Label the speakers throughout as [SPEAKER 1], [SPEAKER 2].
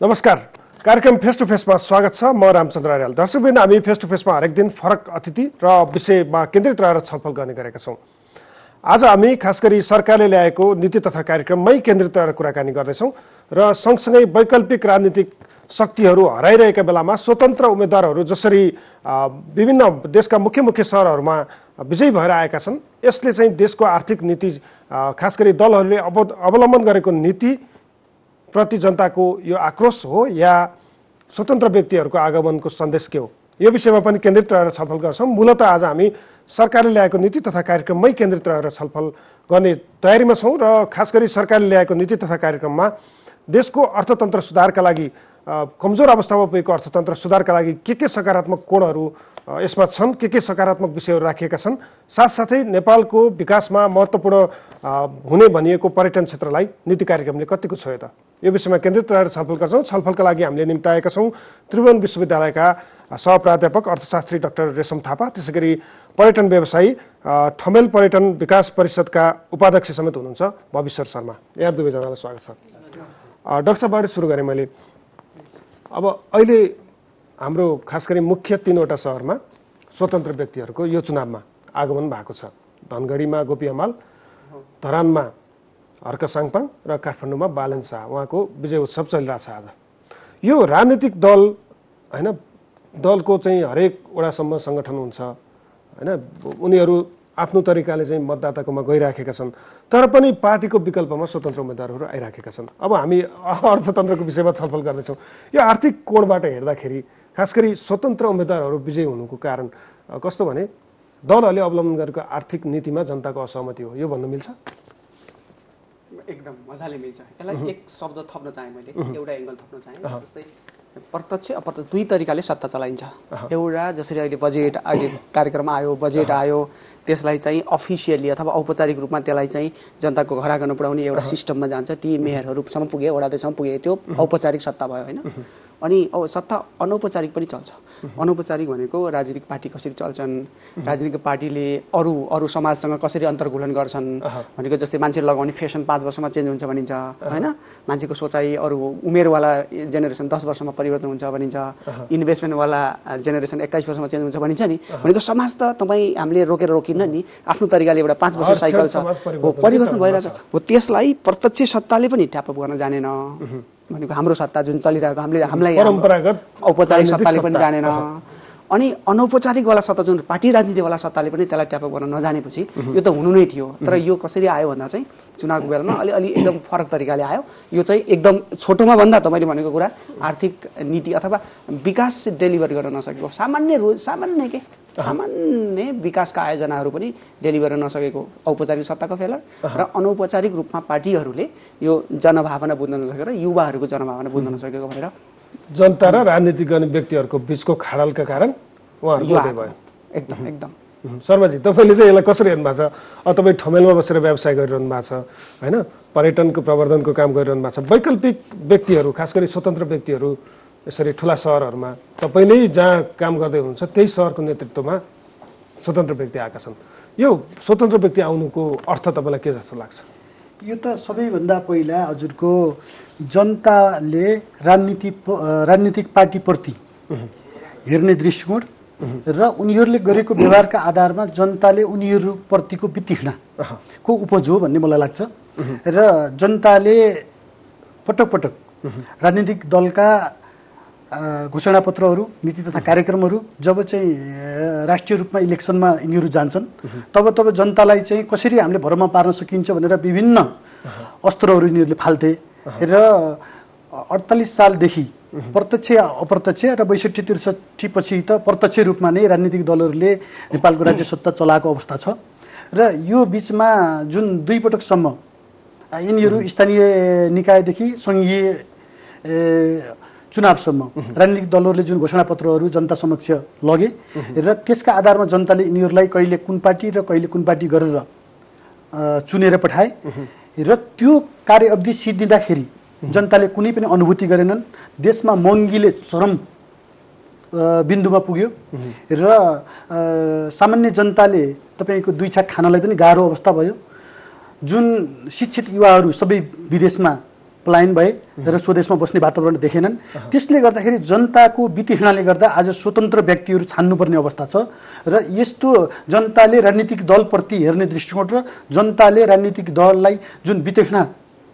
[SPEAKER 1] नमस्कार। कार्यक्रम face to फेसमा स्वागत छ। म रामचन्द्र अर्याल। दर्शकवृन्द, हामी फेस टु फेसमा हरेक दिन फरक अतिथि र विषयमा केन्द्रित रहेर छलफल गर्ने गरेका छौँ। आज हामी खास गरी सरकारले ल्याएको नीति तथा कार्यक्रममै केन्द्रित रहेर कुराकानी गर्दैछौँ र सँगसँगै वैकल्पिक राजनीतिक शक्तिहरू हराइरहेका बेलामा स्वतन्त्र उम्मेदवारहरू जसरी विभिन्न देशका मुख्य मुख्य सहरहरूमा विजयी भएर आएका छन्, यसले चाहिँ देशको आर्थिक नीति खास गरी दलहरूले अवलम्बन गरेको नीति प्रति जनताको यो आक्रोश हो या स्वतन्त्र व्यक्तिहरूको आगमनको सन्देश के हो, यो विषयमा पनि केन्द्रित रहेर छलफल गर्छौँ। मूलतः आज हामी सरकारले ल्याएको नीति तथा कार्यक्रममै केन्द्रित रहेर छलफल गर्ने तयारीमा छौँ र खास गरी सरकारले ल्याएको नीति तथा कार्यक्रममा देशको अर्थतन्त्र सुधारका लागि, कमजोर अवस्थामा पुगेको अर्थतन्त्र सुधारका लागि के सकारात्मक कोणहरू यसमा छन्, के सकारात्मक विषयहरू राखिएका छन्, साथसाथै नेपालको विकासमा महत्त्वपूर्ण हुने भनिएको पर्यटन क्षेत्रलाई नीति कार्यक्रमले कतिको छोयो त, यो विषयमा केन्द्रित रहेर छलफल गर्छौँ। छलफलका लागि हामीले निम्ताएका छौँ त्रिभुवन विश्वविद्यालयका सहप्राध्यापक अर्थशास्त्री डाक्टर रेशम थापा, त्यसै गरी पर्यटन व्यवसायी ठमेल पर्यटन विकास परिषदका उपाध्यक्ष समेत हुनुहुन्छ भविश्वर शर्मा। यहाँ दुवैजनालाई स्वागत छ। डाक्टर साहबबाट सुरु गरेँ मैले। अब अहिले हाम्रो खास गरी मुख्य 3वटा सहरमा स्वतन्त्र व्यक्तिहरूको यो चुनावमा आगमन भएको छ। धनगढीमा गोपी हमाल, धरानमा हर्क साङपाङ र काठमाडौँमा बालन शाह, उहाँको विजय उत्सव चलिरहेछ आज। यो राजनीतिक दल हैन, दलको चाहिँ हरेक वडासम्म सङ्गठन हुन्छ हैन, उनीहरू आफ्नो तरिकाले चाहिँ मतदाताकोमा गइराखेका छन्, तर पनि पार्टीको विकल्पमा स्वतन्त्र उम्मेदवारहरू आइराखेका छन्। अब हामी अर्थतन्त्रको विषयमा छलफल गर्दैछौँ। यो आर्थिक कोणबाट हेर्दाखेरि खास गरी स्वतन्त्र उम्मेदवारहरू विजयी हुनुको कारण कस्तो भने दलहरूले अवलम्बन गरेको आर्थिक नीतिमा जनताको असहमति हो, यो भन्नु मिल्छ?
[SPEAKER 2] एकदम मजाले मिल्छ। यसलाई एक शब्द थप्न चाहेँ मैले, एउटा एङ्गल थप्न चाहेँ। जस्तै प्रत्यक्ष अप्रत्यक्ष दुई तरिकाले सत्ता चलाइन्छ। एउटा जसरी अहिले बजेट, अहिले कार्यक्रम आयो, बजेट आयो, त्यसलाई चाहिँ अफिसियली अथवा औपचारिक रूपमा त्यसलाई चाहिँ जनताको घर आँगन पुर्याउने एउटा सिस्टममा जान्छ। ती मेयरहरूसम्म पुगे, वडाध्यक्षसम्म पुगे, त्यो औपचारिक सत्ता भयो होइन। अनि सत्ता अनौपचारिक पनि चल्छ। अनौपचारिक भनेको राजनीतिक पार्टी कसरी चल्छन्, राजनीतिक पार्टीले अरू समाजसँग कसरी अन्तर्घुलन गर्छन् भनेको। जस्तै मान्छे लगाउने फेसन 5 वर्षमा चेन्ज हुन्छ भनिन्छ होइन। मान्छेको सोचाइ अरू उमेरवाला जेनेरेसन 10 वर्षमा परिवर्तन हुन्छ भनिन्छ। इन्भेस्टमेन्टवाला जेनेरेसन 21 वर्षमा चेन्ज हुन्छ भनिन्छ नि। भनेको समाज त तपाईँ हामीले रोकिन्न नि, आफ्नो तरिकाले एउटा 5 वर्ष साइकल छ, हो परिवर्तन भइरहेछ हो। त्यसलाई प्रत्यक्ष सत्ताले पनि ट्यापअप गर्न जानेन भनेको। हाम्रो सत्ता जुन चलिरहेको हामीलाई
[SPEAKER 1] परम्परागत
[SPEAKER 2] औपचारिक सत्ताले पनि जानेन। अनि अनौपचारिकवाला सत्ता जुन पार्टी राजनीतिवाला सत्ताले पनि त्यसलाई ट्यापअप गर्न नजानेपछि यो त हुनु नै थियो। तर यो कसरी आयो भन्दा चाहिँ चुनावको बेलामा अलि एकदम फरक तरिकाले आयो। यो चाहिँ एकदम छोटोमा भन्दा तपाईँले भनेको कुरा आर्थिक नीति अथवा विकास डेलिभर गर्न नसकेको, सामान्य विकासका आयोजनाहरू पनि डेलिभर गर्न नसकेको औपचारिक सत्ताको फेला र अनौपचारिक रूपमा पार्टीहरूले यो जनभावना बुझ्न नसकेर युवाहरूको जनभावना बुझ्न नसकेको भनेर
[SPEAKER 1] जनता र राजनीति गर्ने व्यक्तिहरूको बीचको खाडलका कारण उहाँहरूको भयो।
[SPEAKER 2] एकदम
[SPEAKER 1] शर्माजी, तपाईँले चाहिँ यसलाई कसरी हेर्नु भएको छ? तपाईँ ठमेलमा बसेर व्यवसाय गरिरहनु भएको छ होइन, पर्यटनको प्रवर्धनको काम गरिरहनु भएको छ। वैकल्पिक व्यक्तिहरू, खास गरी स्वतन्त्र व्यक्तिहरू यसरी ठुला सहरहरूमा, तपाईँले जहाँ काम गर्दै हुनुहुन्छ त्यही सहरको नेतृत्वमा स्वतन्त्र व्यक्ति आएका छन्। यो स्वतन्त्र व्यक्ति आउनुको अर्थ तपाईँलाई के जस्तो लाग्छ?
[SPEAKER 3] यो त सबैभन्दा पहिला हजुरको जनताले राजनीतिक पार्टीप्रति हेर्ने दृष्टिकोण र उनीहरूले गरेको व्यवहारका आधारमा जनताले उनीहरूप्रतिको वितृष्णाको उपज हो भन्ने मलाई लाग्छ। र जनताले पटक पटक राजनीतिक दलका घोषणापत्रहरू, नीति तथा कार्यक्रमहरू जब चाहिँ राष्ट्रिय रूपमा इलेक्सनमा यिनीहरू जान्छन् तब जनतालाई चाहिँ कसरी हामीले भरमा पार्न सकिन्छ भनेर विभिन्न अस्त्रहरू यिनीहरूले फाल्थे। र 48 सालदेखि प्रत्यक्ष अप्रत्यक्ष र 62-63 पछि त प्रत्यक्ष रूपमा नै राजनीतिक दलहरूले नेपालको राज्य सत्ता चलाएको अवस्था छ। र यो बिचमा जुन 2 पटकसम्म यिनीहरू स्थानीय निकायदेखि सङ्घीय चुनावसम्म राजनीतिक दलहरूले जुन घोषणापत्रहरू जनता समक्ष लगे र त्यसका आधारमा जनताले यिनीहरूलाई कहिले कुन पार्टी र कहिले कुन पार्टी गरेर चुनेर पठाए। र त्यो कार्य अवधि सिद्धिँदाखेरि जनताले कुनै पनि अनुभूति गरेनन्। देशमा महँगीले चरम बिन्दुमा पुग्यो र सामान्य जनताले तपाईँको 2 छाक खानलाई पनि गाह्रो अवस्था भयो। जुन शिक्षित युवाहरू सबै विदेशमा पलायन भए र स्वदेशमा बस्ने वातावरण देखेनन्। त्यसले गर्दाखेरि जनताको वितृष्णाले गर्दा आज स्वतन्त्र व्यक्तिहरू छान्नुपर्ने अवस्था छ र यस्तो जनताले राजनीतिक दलप्रति हेर्ने दृष्टिकोण र जनताले राजनीतिक दललाई जुन वितृष्णा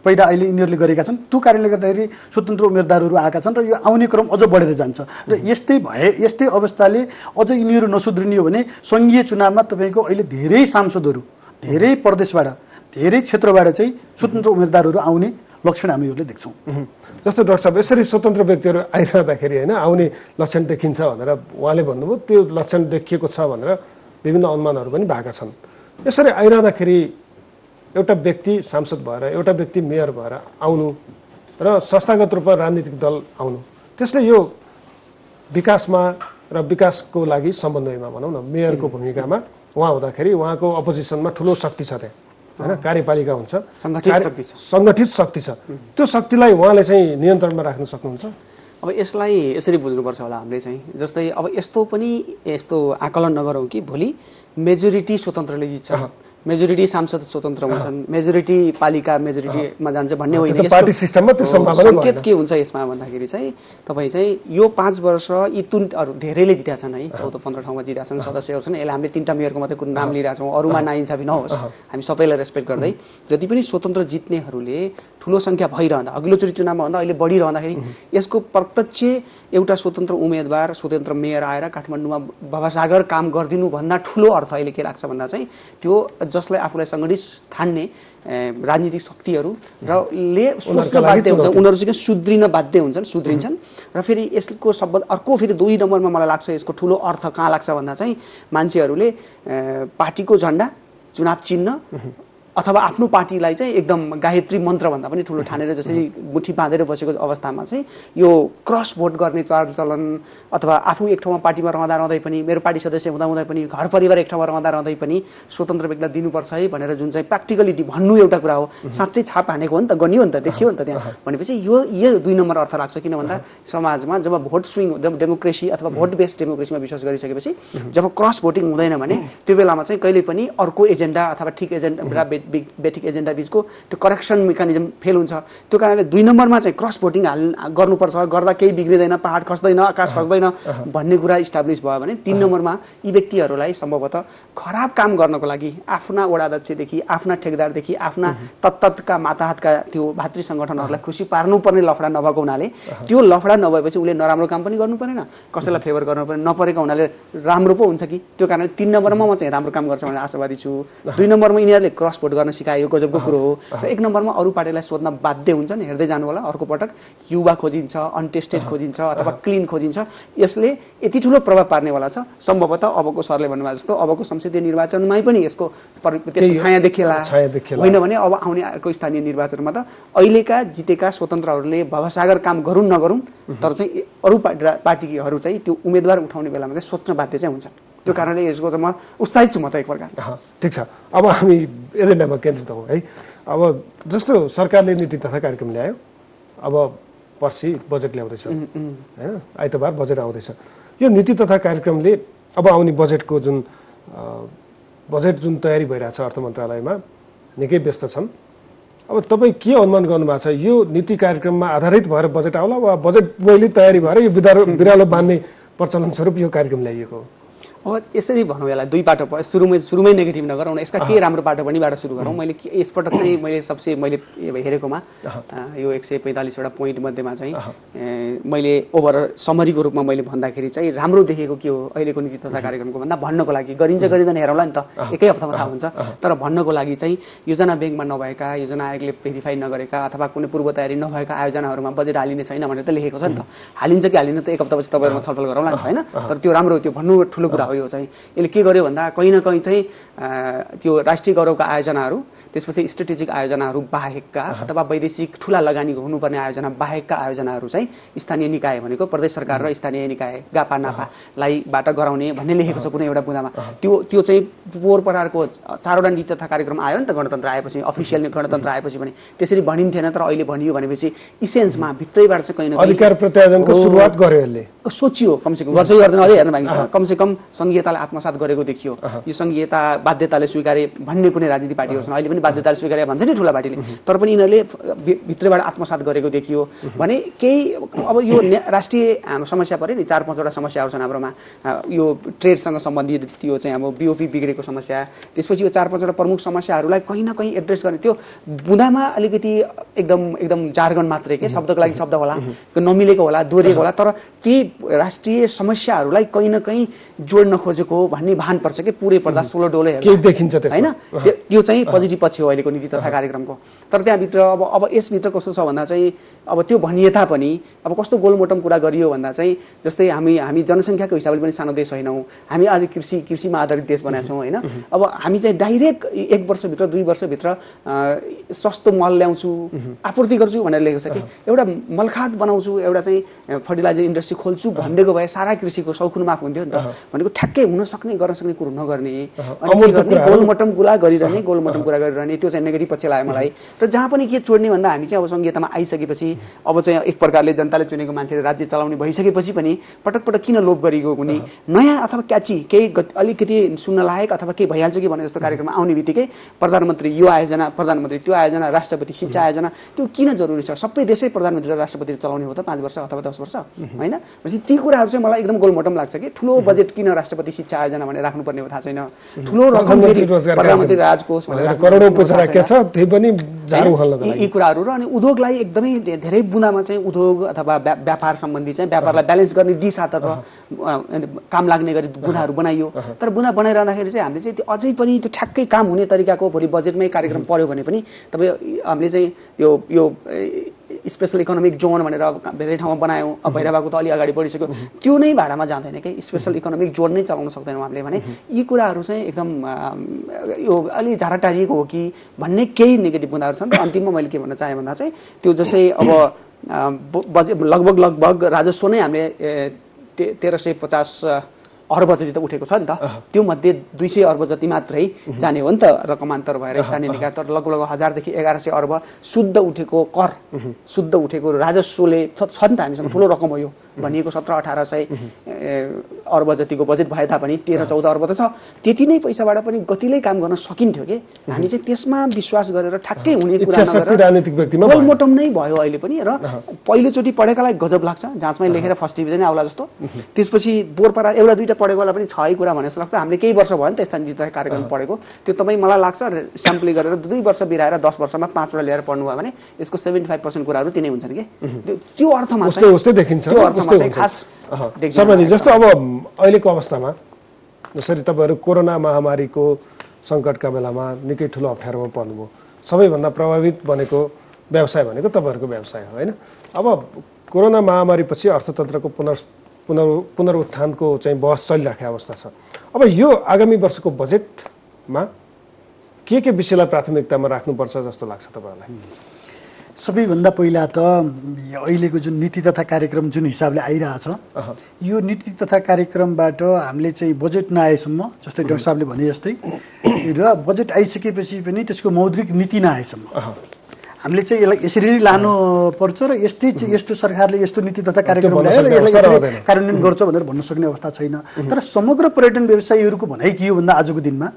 [SPEAKER 3] पैदा अहिले यिनीहरूले गरेका छन् त्यो कारणले गर्दाखेरि स्वतन्त्र उम्मेदवारहरू आएका छन् र यो आउने क्रम अझ बढेर जान्छ र यस्तै अवस्थाले अझ यिनीहरू नसुध्रिने हो भने सङ्घीय चुनावमा तपाईँको अहिले धेरै सांसदहरू धेरै प्रदेशबाट धेरै क्षेत्रबाट चाहिँ स्वतन्त्र उम्मेदवारहरू आउने लक्षण हामीहरूले देख्छौँ।
[SPEAKER 1] जस्तो डाक्टर साहब यसरी स्वतन्त्र व्यक्तिहरू आइरहँदाखेरि होइन आउने लक्षण देखिन्छ भनेर उहाँले भन्नुभयो, त्यो लक्षण देखिएको छ भनेर विभिन्न अनुमानहरू पनि भएका छन्। यसरी आइरहँदाखेरि एउटा व्यक्ति सांसद भएर एउटा व्यक्ति मेयर भएर आउनु र संस्थागत रूपमा राजनीतिक दल आउनु, त्यसले यो विकासमा र विकासको लागि समन्वयमा भनौँ न मेयरको भूमिकामा उहाँ हुँदाखेरि उहाँको अपोजिसनमा ठुलो शक्ति छ त्यहाँ होइन, कार्यपालिका हुन्छ, सङ्गठित शक्ति छ, त्यो शक्तिलाई उहाँले चाहिँ नियन्त्रणमा राख्न सक्नुहुन्छ।
[SPEAKER 2] अब यसलाई यसरी बुझ्नुपर्छ होला हामीले चाहिँ, जस्तै अब यस्तो आकलन नगरौँ कि भोलि मेजोरिटी स्वतन्त्रले जित्छ, मेजोरिटी सांसद स्वतन्त्र हुन्छन्, मेजोरिटी पालिका मेजोरिटीमा जान्छ भन्ने होइन।
[SPEAKER 1] पार्टी सिस्टममा त्यो
[SPEAKER 2] सङ्केत के हुन्छ यसमा भन्दाखेरि चाहिँ तपाईँ चाहिँ यो 5 वर्ष यी अरू धेरैले जितेका छन् है, 14-15 ठाउँमा जितेका छन् सदस्यहरू छन्। यसलाई हामीले 3टा मेयरको मात्रै कुन नाम लिइरहेका छौँ, अरूमा नाइन्साफी नहोस्, हामी सबैलाई रेस्पेक्ट गर्दै जति पनि स्वतन्त्र जित्नेहरूले ठुलो सङ्ख्या भइरहँदा अघिल्लोचोटि चुनावमा भन्दा अहिले बढिरहँदाखेरि यसको प्रत्यक्ष एउटा स्वतन्त्र उम्मेदवार स्वतन्त्र मेयर आएर काठमाडौँमा भवसागर काम गरिदिनु भन्दा ठुलो अर्थ अहिले के लाग्छ भन्दा चाहिँ त्यो जसलाई आफूलाई सङ्गठित ठान्ने राजनीतिक शक्तिहरू रले सोच्न बाध्य हुन्छ, उनीहरू चाहिँ सुध्रिन बाध्य हुन्छन्, सुध्रिन्छन्। र फेरि यसको सबभन्दा अर्को फेरि 2 नम्बरमा मलाई लाग्छ यसको ठुलो अर्थ कहाँ लाग्छ भन्दा चाहिँ मान्छेहरूले पार्टीको झन्डा, चुनाव चिन्ह अथवा आफ्नो पार्टीलाई चाहिँ एकदम गायत्री मन्त्र भन्दा पनि ठुलो ठानेर जसरी मुठी बाँधेर बसेको अवस्थामा चाहिँ यो क्रस भोट गर्ने चालचलन अथवा आफू एक ठाउँमा पार्टीमा रहँदै पनि मेरो पार्टी सदस्य हुँदा पनि घर परिवार एक ठाउँमा रहँदै पनि स्वतन्त्र व्यक्तिलाई दिनुपर्छ है भनेर जुन चाहिँ प्र्याक्टिकली भन्नु एउटा कुरा हो, साँच्चै छाप हानेको हो नि त, गनियो नि त, देखियो नि त त्यहाँ भनेपछि यो 2 नम्बर अर्थ लाग्छ। किन भन्दा समाजमा जब भोट स्विङ डेमोक्रेसी अथवा भोट बेस्ड डेमोक्रेसीमा विश्वास गरिसकेपछि जब क्रस भोटिङ हुँदैन भने त्यो बेलामा चाहिँ कहिले पनि अर्को एजेन्डा अथवा ठिक एजेन्डा बेटिक एजेन्डा बिचको त्यो करेक्सन मेकानिजम फेल हुन्छ। त्यो कारणले 2 नम्बरमा चाहिँ क्रस भोटिङ गर्नुपर्छ, गर्दा केही बिग्रिँदैन, पहाड खस्दैन, आकाश खस्दैन भन्ने कुरा इस्टाब्लिस भयो भने 3 नम्बरमा यी व्यक्तिहरूलाई सम्भवतः खराब काम गर्नको लागि आफ्ना वडा अध्यक्षदेखि आफ्ना ठेकदारदेखि आफ्ना तत्ततका माताहतका त्यो भातृ सङ्गठनहरूलाई खुसी पार्नुपर्ने लफडा नभएको हुनाले त्यो लफडा नभएपछि उसले नराम्रो काम पनि गर्नु परेन, कसैलाई फेभर गर्नु परेन, नपरेको हुनाले राम्रो पो हुन्छ कि। त्यो कारणले 3 नम्बरमा म चाहिँ राम्रो काम गर्छ भनेर आशावादी छु। 2 नम्बरमा यिनीहरूले क्रस भोट गर्न सिकायो, गजबको कुरो हो। र 1 नम्बरमा अरू पार्टीलाई सोध्न बाध्य हुन्छन्, हेर्दै जानु होला अर्को पटक युवा खोजिन्छ, अनटेस्टेड खोजिन्छ अथवा क्लिन खोजिन्छ। यसले यति ठुलो प्रभाव पार्नेवाला छ। सम्भवतः अबको सरले भन्नुभएको जस्तो अबको संसदीय निर्वाचनमै पनि यसको छाया देखिएला, होइन भने अब आउने अर्को स्थानीय निर्वाचनमा त अहिलेका जितेका स्वतन्त्रहरूले भवसागर काम गरून् नगरून् तर चाहिँ अरू पार्टीहरू चाहिँ त्यो उम्मेदवार उठाउने बेलामा चाहिँ सोच्न बाध्य चाहिँ हुन्छ। त्यो कारणले यसको चाहिँ म उत्साहित छु म त एक प्रकार।
[SPEAKER 1] ठिक छ, अब हामी एजेन्डामा केन्द्रित हौँ है। अब जस्तो सरकारले नीति तथा कार्यक्रम ल्यायो, अब पर्सि बजेट ल्याउँदैछ होइन, आइतबार बजेट आउँदैछ। यो नीति तथा कार्यक्रमले अब आउने बजेटको जुन तयारी भइरहेछ अर्थ मन्त्रालयमा निकै व्यस्त छन्। अब तपाईँ के अनुमान गर्नुभएको छ, यो नीति कार्यक्रममा आधारित भएर बजेट आउला वा बजेट पहिले तयारी भएर यो बिरालो बाँध्ने प्रचलन स्वरूप यो कार्यक्रम ल्याइएको हो?
[SPEAKER 2] अब यसरी भनौँ, यसलाई 2 पाटो सुरुमै नेगेटिभ नगरौँ, यसका के राम्रो पाटो पनिबाट सुरु गरौँ। मैले यसपटक चाहिँ मैले हेरेकोमा यो 145वटा पोइन्ट मध्येमा चाहिँ मैले ओभरअल समरीको रूपमा मैले भन्दाखेरि चाहिँ राम्रो देखेको के हो अहिलेको नीति तथा कार्यक्रमको भन्दा भन्नको लागि गरिन्छ गरिँदैन हेरौँला नि त, एकै हप्तामा थाहा हुन्छ। तर भन्नको लागि चाहिँ योजना ब्याङ्कमा नभएका, योजना आयोगले भेरिफाई नगरेका अथवा कुनै पूर्व तयारी नभएका आयोजनाहरूमा बजेट हालिने छैन भनेर त लेखेको छ नि त। हालिन्छ कि हालिन्न त एक हप्तापछि तपाईँहरूमा छलफल गरौँला नि होइन। तर त्यो राम्रो, त्यो भन्नु ठुलो कुरा यो चाहिँ यसले के गर्यो भन्दा कहीँ न कहीँ चाहिँ त्यो राष्ट्रिय गौरवका आयोजनाहरू, त्यसपछि स्ट्रेटेजिक आयोजनाहरू बाहेकका अथवा वैदेशिक ठुला लगानी हुनुपर्ने आयोजना बाहेकका आयोजनाहरू चाहिँ स्थानीय निकाय भनेको प्रदेश सरकार र स्थानीय निकाय गापा नापालाई बाट गराउने भन्ने लेखेको छ कुनै एउटा बुँदामा। त्यो चाहिँ पोहोर परारको 4वटा नीति तथा कार्यक्रम आयो नि त गणतन्त्र आएपछि, अफिसियल गणतन्त्र आएपछि भने त्यसरी भनिन्थेन। तर अहिले भनियो भनेपछि इसेन्समा भित्रैबाट चाहिँ कहीँ न कहीँ
[SPEAKER 1] अधिकार प्रत्यायोजनको सुरुवात गर्यो, यसले
[SPEAKER 2] सोचियो कमसेकम गर्दै गर्दैन अझै हेर्न बाँकी छ। कमसेकम संघीयतालाई आत्मसात गरेको देखियो, यो संघीयता बाध्यताले स्वीकारे भन्ने कुनै राजनीतिक पार्टीहरू छन्, अहिले पनि बाध्यताले स्वीकारे भन्छ नि ठुला पार्टीले, तर पनि यिनीहरूले भित्रबाट आत्मसात गरेको देखियो भने केही अब यो राष्ट्रिय हाम्रो समस्या पऱ्यो नि, 4-5 समस्याहरू छन् हाम्रोमा। यो ट्रेडसँग सम्बन्धित त्यो चाहिँ अब बिओपी बिग्रेको समस्या, त्यसपछि यो 4-5 प्रमुख समस्याहरूलाई कहीँ न कहीँ एड्रेस गर्ने, त्यो बुँदामा अलिकति एकदम जार्गन मात्रै के शब्दको लागि शब्द होला, नमिलेको होला, दोहोरिएको होला, तर ती राष्ट्रिय समस्याहरूलाई कहीँ न कहीँ जोड्न खोजेको भन्ने भान पर्छ कि पुरै पर्दा 16 डोले
[SPEAKER 1] देखिन्छ
[SPEAKER 2] होइन। त्यो चाहिँ पोजिटिभ पक्ष हो अहिलेको नीति तथा कार्यक्रमको। तर त्यहाँभित्र अब यसभित्र कस्तो छ भन्दा चाहिँ अब त्यो भनिए तापनि अब कस्तो गोलमोटम कुरा गरियो भन्दा चाहिँ जस्तै हामी जनसङ्ख्याको हिसाबले पनि सानो देश होइनौँ, हामी आज कृषिमा आधारित देश बनाएको छौँ होइन। अब हामी चाहिँ डाइरेक्ट 1 वर्षभित्र 2 वर्षभित्र सस्तो मल ल्याउँछु, आपूर्ति गर्छु भनेर लेखेको छ कि एउटा मलखात बनाउँछु, एउटा चाहिँ फर्टिलाइजर इन्डस्ट्री खोल्छु भनिदिएको भए सारा कृषिको सौखुन माफ हुन्थ्यो नि त। भनेको ठ्याक्कै हुन सक्ने गर्न सक्ने कुरो नगर्ने, गोलमोटम कुरा गरिरहने त्यो चाहिँ नेगेटिभ पक्ष लाग्यो मलाई। र जहाँ पनि के छोड्ने भन्दा हामी चाहिँ अब संहितामा आइसकेपछि अब चाहिँ एक प्रकारले जनताले चुनेको मान्छेले राज्य चलाउने भइसकेपछि पनि पटक पटक किन लोभ गरिएको हुने, नयाँ अथवा क्याची केही अलिकति सुन्न लायक अथवा केही भइहाल्छ कि भने जस्तो कार्यक्रममा आउने बित्तिकै प्रधानमन्त्री यो आयोजना, प्रधानमन्त्री त्यो आयोजना, राष्ट्रपति शिक्षा आयोजना, त्यो किन जरुरी छ? सबै देशै प्रधानमन्त्री र राष्ट्रपति चलाउने हो त 5 वर्ष अथवा 10 वर्ष होइन। भनेपछि ती कुराहरू चाहिँ मलाई एकदम गोलमोटम लाग्छ कि ठुलो बजेट किन राष्ट्रपति शिक्षा आयोजना भनेर राख्नुपर्ने हो थाहा छैन, ठुलो रकम प्रधानमन्त्री राजकोष भनेर
[SPEAKER 1] करोडौं पैसा राखेको छ, त्यही पनि झाडु हाल्न
[SPEAKER 2] यी कुराहरू। र अनि उद्योगलाई एकदमै धेरै बुँदामा चाहिँ उद्योग अथवा व्यापार सम्बन्धी चाहिँ व्यापारलाई ब्यालेन्स गर्ने दिशातर्फ काम लाग्ने गरी बुँदाहरू बनाइयो। तर बुँदा बनाइरहँदाखेरि चाहिँ हामीले चाहिँ त्यो अझै पनि त्यो ठ्याक्कै काम हुने तरिकाको भोलि बजेटमै कार्यक्रम पर्यो भने पनि तपाईँ हामीले चाहिँ यो स्पेसल इकोनोमिक जोन भनेर धेरै ठाउँमा बनायौँ, अब भैरवाको त अलि अगाडि बढिसक्यो, त्यो नै भाडामा जाँदैन कि स्पेसल इकोनोमिक जोन नै चलाउन सक्दैनौँ हामीले भने यी कुराहरू चाहिँ एकदम यो अलि झारा टारिएको हो कि भन्ने केही नेगेटिभ बुँदाहरू छन्। र अन्तिममा मैले के भन्न चाहेँ भन्दा चाहिँ त्यो जस्तै अब बजेट लगभग राजस्व नै हामीले 1350 अर्ब जति त उठेको छ नि त, त्यो मध्ये 200 अर्ब जति मात्रै जाने हो नि त रकमान्तर भएर स्थानीय निकाय, तर लगभग 1000 देखि 1100 अर्ब शुद्ध उठेको कर, शुद्ध उठेको राजस्वले छ नि त हामीसँग ठुलो रकम हो यो भनिएको 1700-1800 अर्ब जतिको बजेट भए तापनि 13-14 अर्ब त छ। त्यति नै पैसाबाट पनि गतिलै काम गर्न सकिन्थ्यो कि हामी चाहिँ त्यसमा विश्वास गरेर ठ्याक्कै हुने कुरा नगरेर गोलमोटम नै भयो अहिले पनि। र पहिलोचोटि पढेकालाई गजब लाग्छ, जाँचमै लेखेर फर्स्ट डिभिजनै आउला जस्तो, त्यसपछि बोरपारा एउटा दुईटा पढेकोलाई पनि छ है कुरा भने जस्तो लाग्छ। हामीले केही वर्ष भयो नि त स्थानीय नीति कार्यक्रम पढेको, त्यो तपाईँ मलाई लाग्छ स्याम्पलिङ गरेर 2 वर्ष बिराएर 10 वर्षमा 5 वटा ल्याएर पढ्नु भयो भने यसको 75% कुराहरू तिनै हुन्छन् कि त्यो अर्थमा
[SPEAKER 1] उस्तै देखिन्छ। शर्माजी जस्तो अब अहिलेको अवस्थामा जसरी तपाईँहरू कोरोना महामारीको सङ्कटका बेलामा निकै ठुलो अप्ठ्यारोमा पर्नुभयो, सबैभन्दा प्रभावित बनेको व्यवसाय भनेको तपाईँहरूको व्यवसाय हो होइन। अब कोरोना महामारीपछि अर्थतन्त्रको पुनरुत्थानको चाहिँ बहस चलिराखेको अवस्था छ। अब यो आगामी वर्षको बजेटमा के विषयलाई प्राथमिकतामा राख्नुपर्छ जस्तो लाग्छ तपाईँहरूलाई?
[SPEAKER 3] सबैभन्दा पहिला त अहिलेको जुन नीति तथा कार्यक्रम जुन हिसाबले आइरहेछ, यो नीति तथा कार्यक्रमबाट हामीले चाहिँ बजेट नआएसम्म, जस्तै डाक्टर साहबले भने जस्तै, र बजेट आइसकेपछि पनि त्यसको मौद्रिक नीति नआएसम्म हामीले चाहिँ यसलाई यसरी नै लानु पर्छ र यस्तो सरकारले यस्तो नीति तथा कार्यक्रम ल्याएर यसलाई कार्यान्वयन गर्छ भनेर भन्न सक्ने अवस्था छैन। तर समग्र पर्यटन व्यवसायीहरूको भनाइ के हो भन्दा आजको दिनमा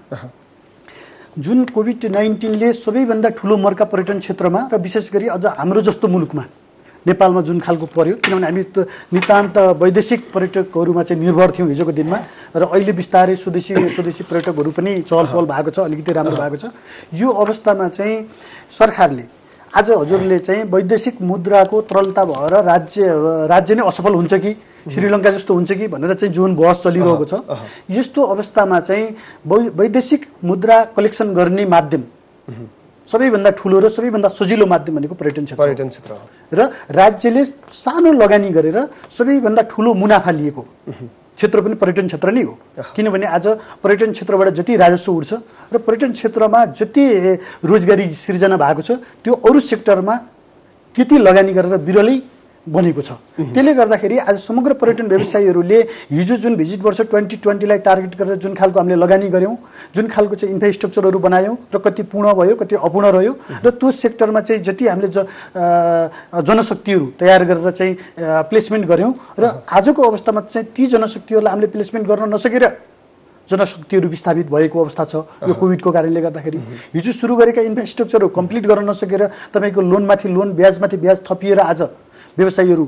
[SPEAKER 3] जुन कोभिड-19ले सबैभन्दा ठुलो मर्का पर्यटन क्षेत्रमा र विशेष गरी अझ हाम्रो जस्तो मुलुकमा नेपालमा जुन खालको पर्यो, किनभने हामी नितान्त वैदेशिक पर्यटकहरूमा चाहिँ निर्भर थियौँ हिजोको दिनमा, र अहिले बिस्तारै स्वदेशी पर्यटकहरू पनि चहल पहल भएको छ, अलिकति राम्रो भएको छ। यो अवस्थामा चाहिँ सरकारले आज हजुरले चाहिँ वैदेशिक मुद्राको तरलता भएर राज्य नै असफल हुन्छ कि श्रीलङ्का जस्तो हुन्छ कि भनेर चाहिँ जुन बहस चलिरहेको छ, यस्तो अवस्थामा चाहिँ वैदेशिक मुद्रा कलेक्सन गर्ने माध्यम सबैभन्दा ठुलो र सबैभन्दा सजिलो माध्यम भनेको पर्यटन क्षेत्र हो। र राज्यले सानो लगानी गरेर सबैभन्दा ठुलो मुनाफा लिएको क्षेत्र पनि पर्यटन क्षेत्र नै हो। किनभने आज पर्यटन क्षेत्रबाट जति राजस्व उठ्छ र पर्यटन क्षेत्रमा जति रोजगारी सिर्जना भएको छ त्यो अरू सेक्टरमा त्यति लगानी गरेर बिरलै बनेको छ। त्यसले गर्दाखेरि आज समग्र पर्यटन व्यवसायीहरूले हिजो जुन भिजिट वर्ष 2020लाई टार्गेट गरेर जुन खालको हामीले लगानी गऱ्यौँ, जुन खालको चाहिँ इन्फ्रास्ट्रक्चरहरू बनायौँ र कति पूर्ण भयो कति अपूर्ण रह्यो, र त्यो सेक्टरमा चाहिँ जति हामीले जनशक्तिहरू तयार गरेर चाहिँ प्लेसमेन्ट गऱ्यौँ र आजको अवस्थामा चाहिँ ती जनशक्तिहरूलाई हामीले प्लेसमेन्ट गर्न नसकेर जनशक्तिहरू विस्थापित भएको अवस्था छ यो कोभिडको कारणले गर्दाखेरि। हिजो सुरु गरेका इन्फ्रास्ट्रक्चरहरू कम्प्लिट गर्न नसकेर तपाईँको लोनमाथि लोन ब्याजमाथि ब्याज थपिएर आज व्यवसायीहरू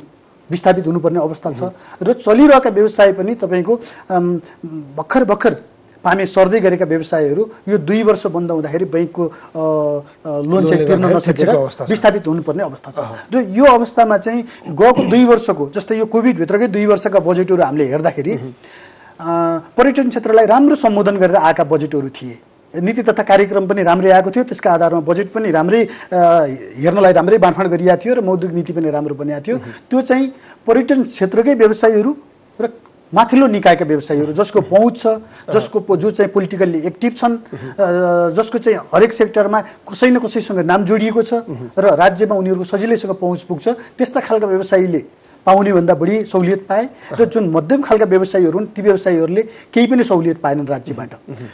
[SPEAKER 3] विस्थापित हुनुपर्ने अवस्था छ र चलिरहेका व्यवसाय पनि तपाईँको भर्खर पामे सर्दै गरेका व्यवसायहरू यो 2 वर्ष बन्द हुँदाखेरि बैंकको लोन चाहिँ तिर्न नसकेर विस्थापित हुनुपर्ने अवस्था छ र यो अवस्थामा चाहिँ गएको 2 वर्षको जस्तै यो कोभिडभित्रकै 2 वर्षका बजेटहरू हामीले हेर्दाखेरि पर्यटन क्षेत्रलाई राम्रो सम्बोधन गरेर आएका बजेटहरू थिए। नीति तथा कार्यक्रम पनि राम्रै आएको थियो, त्यसका आधारमा बजेट पनि राम्रै हेर्नलाई राम्रै बाँडफाँड गरिएको थियो र मौद्रिक नीति पनि राम्रो बनिएको थियो। त्यो चाहिँ पर्यटन क्षेत्रकै व्यवसायीहरू र माथिल्लो निकायका व्यवसायीहरू जसको पहुँच छ, जो चाहिँ पोलिटिकल्ली एक्टिभ छन्, जसको चाहिँ हरेक सेक्टरमा कसै न कसैसँग नाम जोडिएको छ र राज्यमा उनीहरूको सजिलैसँग पहुँच पुग्छ, त्यस्ता खालका व्यवसायीले पाउने भन्दा बढी सहुलियत पाए र जुन मध्यम खालका व्यवसायीहरू हुन् ती व्यवसायीहरूले केही पनि सहुलियत पाएनन् राज्यबाट।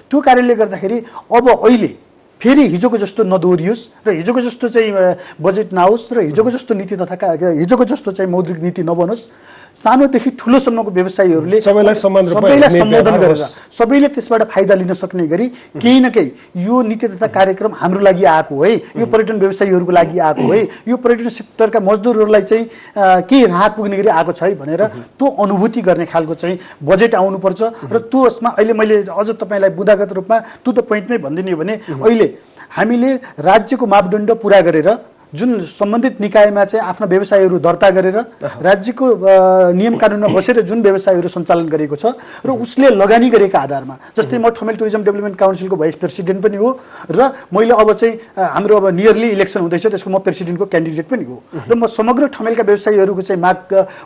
[SPEAKER 3] त्यो कारणले गर्दाखेरि अब अहिले फेरि हिजोको जस्तो नदोहोरियोस् र हिजोको जस्तो चाहिँ बजेट नआओस् र हिजोको जस्तो नीति तथा हिजोको जस्तो चाहिँ मौद्रिक नीति नबनोस्, सानोदेखि ठुलोसम्मको व्यवसायीहरूले सबैलाई सम्बोधन गरेर सबैले त्यसबाट फाइदा लिन सक्ने गरी केही न केही यो नीति तथा कार्यक्रम हाम्रो लागि आएको है, यो पर्यटन व्यवसायीहरूको लागि आएको है, यो पर्यटन सेक्टरका मजदुरहरूलाई चाहिँ केही राहत पुग्ने गरी आएको छ है भनेर त्यो अनुभूति गर्ने खालको चाहिँ बजेट आउनुपर्छ र त्यसमा अहिले मैले अझ तपाईँलाई बुदागत रूपमा टु द पोइन्टमै भनिदिने हो भने अहिले हामीले राज्यको मापदण्ड पुरा गरेर जुन सम्बन्धित निकायमा चाहिँ आफ्ना व्यवसायहरू दर्ता गरेर राज्यको नियम कानुनमा बसेर जुन व्यवसायहरू सञ्चालन गरेको छ र उसले लगानी गरेका आधारमा, जस्तै म ठमेल टुरिज्म डेभलपमेन्ट काउन्सिलको भाइस प्रेसिडेन्ट पनि हो र मैले अब चाहिँ हाम्रो अब नियरली इलेक्सन हुँदैछ त्यसको म प्रेसिडेन्टको क्यान्डिडेट पनि हो र म समग्र ठमेलका व्यवसायीहरूको चाहिँ माग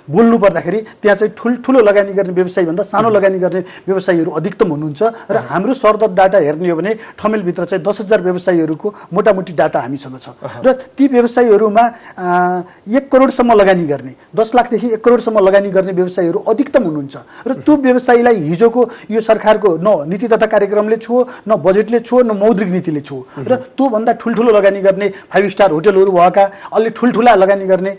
[SPEAKER 3] बोल्नु पर्दाखेरि त्यहाँ चाहिँ ठुलो लगानी गर्ने व्यवसायीभन्दा सानो लगानी गर्ने व्यवसायीहरू अधिकतम हुनुहुन्छ र हाम्रो सरदर डाटा हेर्ने हो भने ठमेलभित्र चाहिँ 10,000 व्यवसायीहरूको मोटामोटी डाटा हामीसँग छ र ती व्यवसायीहरूमा 1 करोडसम्म लगानी गर्ने, 10 लाखदेखि 1 करोडसम्म लगानी गर्ने व्यवसायीहरू अधिकतम हुनुहुन्छ र त्यो व्यवसायीलाई हिजोको यो सरकारको न नीति तथा कार्यक्रमले छुओ, न बजेटले छुओ, न मौद्रिक नीतिले छुओ र त्योभन्दा ठुल्ठुलो लगानी गर्ने 5 स्टार होटलहरू भएका अलि ठुल्ठुला लगानी गर्ने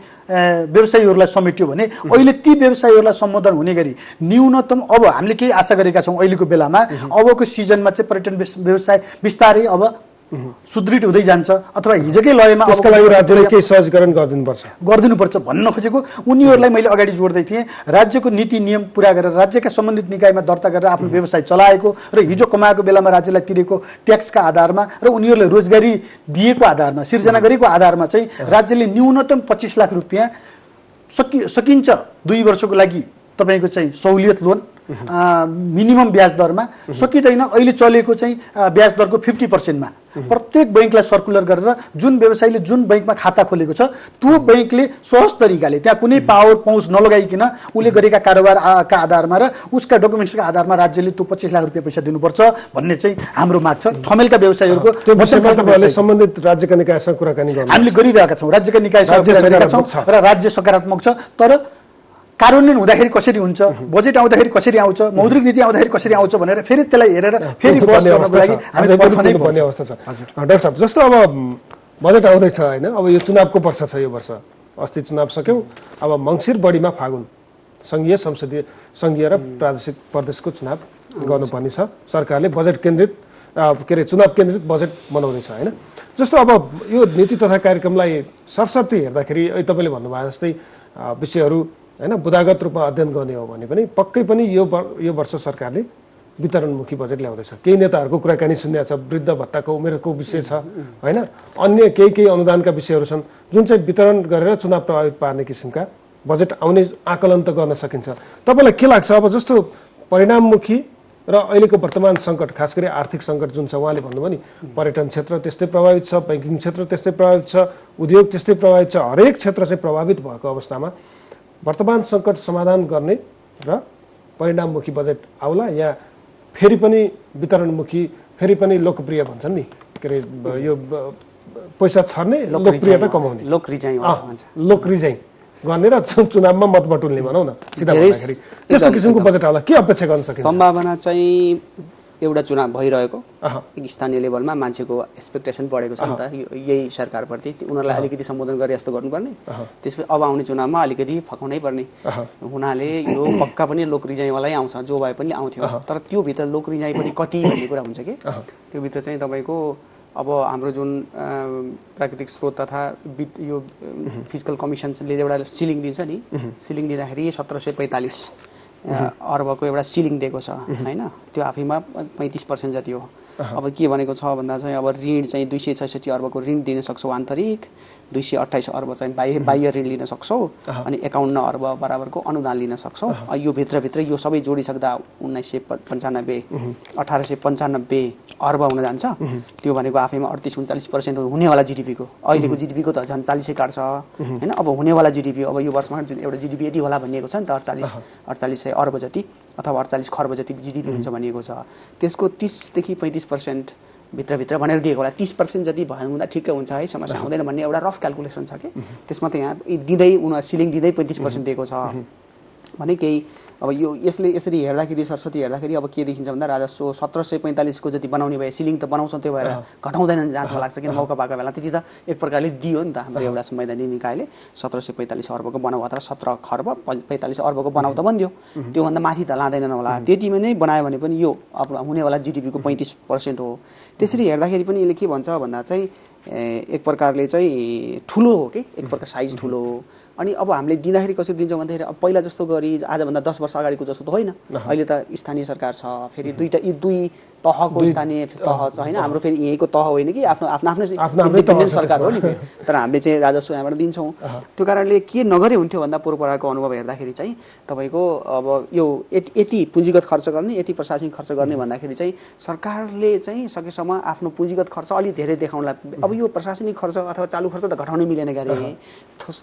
[SPEAKER 3] व्यवसायीहरूलाई समेट्यो भने अहिले ती व्यवसायीहरूलाई सम्बोधन हुने गरी न्यूनतम अब हामीले केही आशा गरेका छौँ अहिलेको बेलामा अबको सिजनमा चाहिँ पर्यटन व्यवसाय बिस्तारै अब सुदृढ हुँदै जान्छ अथवा हिजोकै लयमा
[SPEAKER 1] त्यसका लागि राज्यले केही सहजीकरण
[SPEAKER 3] गरिदिनुपर्छ भन्न खोजेको उनीहरूलाई मैले अगाडि जोड्दै थिएँ। राज्यको नीति नियम पुरा गरेर राज्यका सम्बन्धित निकायमा दर्ता गरेर आफ्नो व्यवसाय चलाएको र हिजो कमाएको बेलामा राज्यलाई तिरेको ट्याक्सका आधारमा र उनीहरूले रोजगारी दिएको आधारमा सिर्जना गरेको आधारमा चाहिँ राज्यले न्यूनतम 25 लाख रुपियाँ सकिन्छ 2 वर्षको लागि तपाईँको चाहिँ सहुलियत लोन मिनिमम ब्याज दरमा, सकिँदैन अहिले चलेको चाहिँ ब्याज दरको 50% मा प्रत्येक बैंकलाई सर्कुलर गरेर जुन व्यवसायीले जुन बैंकमा खाता खोलेको छ त्यो बैंकले सहज तरिकाले त्यहाँ कुनै पावर पहुँच नलगाइकन उसले गरेका कारोबारका आधारमा र उसका डकुमेन्ट्सका आधारमा राज्यले त्यो 25 लाख रुपियाँ पैसा दिनुपर्छ भन्ने चाहिँ हाम्रो माग छ। ठमेलका व्यवसायीहरूको
[SPEAKER 1] सम्बन्धित राज्यका निकायसँग कुराकानी
[SPEAKER 3] हामीले गरिरहेका छौँ, राज्यका निकायसँग गरिरहेका छौँ र राज्य सकारात्मक छ। तर कार्यान्वयन हुँदाखेरि कसरी हुन्छ, बजेट आउँदाखेरि कसरी आउँछ, मौद्रिक नीति आउँदाखेरि कसरी आउँछ भनेर फेरि त्यसलाई हेरेर फेरि
[SPEAKER 1] पर्ने अवस्था छ। डाक्टर साहब जस्तो अब बजेट आउँदैछ होइन, अब यो चुनावको वर्ष छ, यो वर्ष अस्ति चुनाव सक्यौँ, अब मङ्सिर बढीमा फागुन संघीय र प्रादेशिक प्रदेशको चुनाव गर्नुपर्ने छ। सरकारले बजेट केन्द्रित चुनाव केन्द्रित बजेट बनाउँदैछ होइन। जस्तो अब यो नीति तथा कार्यक्रमलाई सरसर्ती हेर्दाखेरि तपाईँले भन्नुभयो जस्तै विषयहरू होइन बुदागत रूपमा अध्ययन गर्ने हो भने पनि पक्कै पनि यो वर्ष सरकारले वितरणमुखी बजेट ल्याउँदैछ। केही नेताहरूको कुराकानी सुन्ने छ, वृद्ध भत्ताको उमेरको विषय छ होइन, अन्य केही अनुदानका विषयहरू छन् जुन चाहिँ वितरण गरेर चुनाव प्रभावित पार्ने किसिमका बजेट आउने आकलन त गर्न सकिन्छ। तपाईँलाई के लाग्छ अब जस्तो परिणाममुखी र अहिलेको वर्तमान सङ्कट, खास गरी आर्थिक सङ्कट जुन छ, उहाँले भन्नुभयो नि पर्यटन क्षेत्र त्यस्तै प्रभावित छ, ब्याङ्किङ क्षेत्र त्यस्तै प्रभावित छ, उद्योग त्यस्तै प्रभावित छ, हरेक क्षेत्र चाहिँ प्रभावित भएको अवस्थामा वर्तमान सङ्कट समाधान गर्ने र परिणाममुखी बजेट आउला या फेरि पनि वितरणमुखी, फेरि पनि लोकप्रिय भन्छन् नि, के अरे यो पैसा छर्ने लोकप्रियता कमाउने लोकरिजाइ गर्ने र चुनावमा मत बटुल्ने भनौँ न सिधा भन्दाखेरि त्यस्तो किसिमको बजेट आउला के अपेक्षा गर्न सकिन्छ?
[SPEAKER 2] सम्भावना चाहिँ एउटा चुनाव भइरहेको एक स्थानीय लेभलमा मान्छेको एक्सपेक्टेसन बढेको छ नि त यही सरकारप्रति उनीहरूलाई अलिकति सम्बोधन गरे जस्तो गर्नुपर्ने त्यसपछि अब आउने चुनावमा अलिकति फकाउनै पर्ने हुनाले यो पक्का पनि लोक रिजाइवालै आउँछ जो भए पनि आउँथ्यो तर त्यो भित्र लोक रिजाइ पनि कति भन्ने कुरा हुन्छ कि त्यो भित्र चाहिँ तपाईँको अब हाम्रो जुन प्राकृतिक स्रोत तथा यो फिजिकल कमिसनले एउटा सिलिङ दिन्छ नि सिलिङ दिँदाखेरि 1745 अर्बको एउटा सिलिङ दिएको छ होइन त्यो आफैमा 35% जति हो अब के भनेको छ भन्दा चाहिँ अब ऋण चाहिँ 266 अर्बको ऋण दिन सक्छौ आन्तरिक 228 अर्ब चाहिँ बाह्य ऋण लिन सक्छौ अनि 51 अर्ब बराबरको अनुदान लिन सक्छौ यो भित्रभित्र यो सबै जोडिसक्दा 1995 1895 अर्ब हुन जान्छ त्यो भनेको आफैमा 38-39% हुनेवाला जीडीपीको अहिलेको जीडीपीको त झन् 40 काट्छ हैन अब हुनेवाला जीडीपी अब यो वर्षमा जुन एउटा जीडीपी यति होला भनिएको छ नि त 48 अर्ब जति अथवा 48 खर्ब जति जीडीपी हुन्छ भनिएको छ त्यसको 30 देखि 35% भित्रभित्र भनेर दिएको होला 30% जति भयो हुँदा ठिकै हुन्छ है समस्या हुँदैन भन्ने एउटा रफ क्याल्कुलेसन छ कि त्यसमा त यहाँ दिँदै उनीहरू सिलिङ दिँदै 35% दिएको छ भने केही अब यो यसरी हेर्दाखेरि सरस्वती हेर्दाखेरि अब के देखिन्छ भन्दा राजस्व 1745 को जति बनाउने भए सिलिङ त बनाउँछन् त्यो भएर घटाउँदैनन् जहाँसम्म लाग्छ किन मौका पाएको बेला त्यति त एक प्रकारले दियो नि त हाम्रो एउटा संवैधानिक निकायले 1745 अर्बको बनाऊ अथवा 17 खर्ब 45 अर्बको बनाऊ त बन्दियो त्योभन्दा माथि त लाँदैनन् होला त्यतिमा नै बनायो भने पनि यो अब हुनेवाला जीडीपीको 35% हो त्यसरी हेर्दाखेरि पनि यसले के भन्छ भन्दा चाहिँ एक प्रकारले चाहिँ ठुलो हो कि एक प्रकार साइज ठुलो हो अनि अब हामीले दिँदाखेरि कसरी दिन्छौँ भन्दाखेरि अब पहिला जस्तो गरी आजभन्दा 10 वर्ष अगाडिको जस्तो त होइन अहिले त स्थानीय सरकार छ फेरि दुई तहको स्थानीय तह छ होइन हाम्रो फेरि यहीँको तह होइन कि आफ्नो आफ्नो सरकार हो नि तर हामीले चाहिँ राजस्व यहाँबाट दिन्छौँ त्यो कारणले के नगरे हुन्थ्यो भन्दा पूर्वको अनुभव हेर्दाखेरि चाहिँ तपाईँको अब यो यति पुँजीगत खर्च गर्ने यति प्रशासनिक खर्च गर्ने भन्दाखेरि चाहिँ सरकारले चाहिँ सकेसम्म आफ्नो पुँजीगत खर्च अलि धेरै देखाउनलाई अब यो प्रशासनिक खर्च अथवा चालु खर्च त घटाउनै मिलेन गरे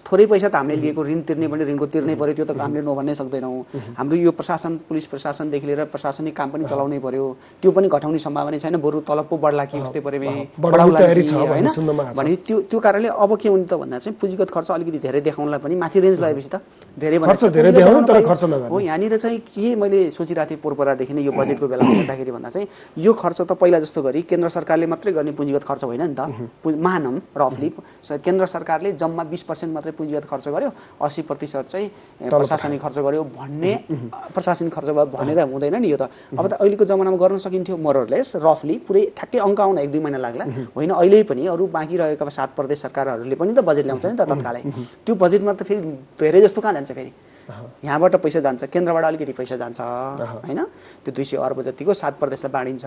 [SPEAKER 2] थोरै पैसा त हामीले लिएको ऋण तिर्ने पनि ऋणको तिर्नै पर्यो त्यो त हामीले नभन्नै सक्दैनौँ हाम्रो यो प्रशासन पुलिस प्रशासनदेखि लिएर प्रशासनिक काम पनि चलाउनै पर्यो त्यो पनि घटाउने सम्भावना छैन बरु तलब पो बढ्ला कि उस्तै परे होइन भने त्यो कारणले अब के हुने त भन्दा चाहिँ पुँजीगत खर्च अलिकति धेरै देखाउनलाई पनि माथि रेन्ज लगाएपछि त धेरै हो यहाँनिर चाहिँ के मैले सोचिरहेको थिएँ पूर्वदेखि नै यो बजेटको बेला हेर्दाखेरि भन्दा चाहिँ यो खर्च त पहिला जस्तो गरी केन्द्र सरकारले मात्रै गर्ने पुँजीगत खर्च होइन नि त मानम रफली केन्द्र सरकारले जम्मा 20% मात्रै पुँजीगत खर्च गर्यो 80% चाहिँ प्रशासनिक खर्च गर्यो भन्ने प्रशासनिक खर्च भनेर हुँदैन नि यो त अब त अहिलेको जमानामा गर्न सकिन्थ्यो मोरलेस रफली पुरै ठ्याक्कै अङ्क आउन 1-2 महिना लाग्ला होइन अहिले पनि अरू बाँकी रहेका 7 प्रदेश सरकारहरूले पनि त बजेट ल्याउँछ नि त तत्कालै त्यो बजेटमा त फेरि धेरै जस्तो कहाँ जान्छ फेरि यहाँबाट पैसा जान्छ केन्द्रबाट अलिकति पैसा जान्छ होइन त्यो 200 अर्ब जतिको 7 प्रदेशलाई बाँडिन्छ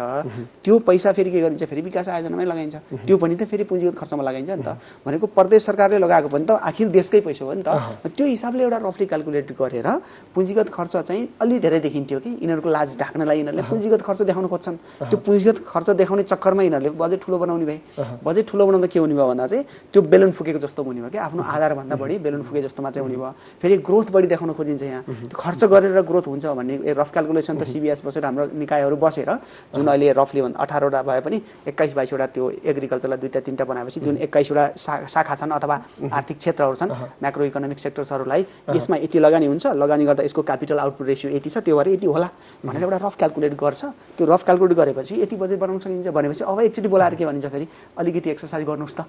[SPEAKER 2] त्यो पैसा फेरि के गरिन्छ फेरि विकास आयोजनामै लगाइन्छ त्यो पनि त फेरि पुँजीगत खर्चमा लगाइन्छ नि त भनेको प्रदेश सरकारले लगाएको पनि त आखिर देशकै पैसा हो नि त त्यो हिसाबले एउटा रफली क्याल्कुलेट गरेर पुँजीगत खर्च चाहिँ अलि धेरै देखिन्थ्यो कि यिनीहरूको लाज ढाक्नलाई यिनीहरूले पुँजीगत खर्च देखाउन खोज्छन् त्यो पुँजीगत खर्च देखाउने चक्करमा यिनीहरूले बजेट ठुलो बनाउने भए बजेट ठुलो बनाउँदा के हुने भयो भन्दा चाहिँ त्यो बेलुन फुकेको जस्तो हुने भयो कि आफ्नो आधारभन्दा बढी बेलुन फुके जस्तो मात्रै हुने भयो फेरि ग्रोथ बढी देखाउन खोजिन्छ यहाँ त्यो खर्च गरेर ग्रोथ हुन्छ भन्ने रफ क्याल्कुलेसन त सिबिएस बसेर हाम्रो निकायहरू बसेर जुन अहिले रफली 18वटा भए पनि 21-22 वटा त्यो एग्रिकल्चरलाई 2-3टा बनाएपछि जुन 21 वटा शाखा छन् अथवा आर्थिक क्षेत्रहरू छन् म्याक्रो इकोनोमिक सेक्टर्सहरूलाई यसमा यति लगानी हुन्छ लगानी गर्दा यसको क्यापिटल आउटपुट रेसियो यति छ त्यो भएर यति होला भनेर एउटा रफ क्याल्कुलेट गर्छ त्यो रफ क्याल्कुलेट गरेपछि यति बजेट बनाउन सकिन्छ भनेपछि अब एकचोटि बोलाएर के भनिन्छ फेरि अलिकति एक्सर्साइज गर्नुहोस् त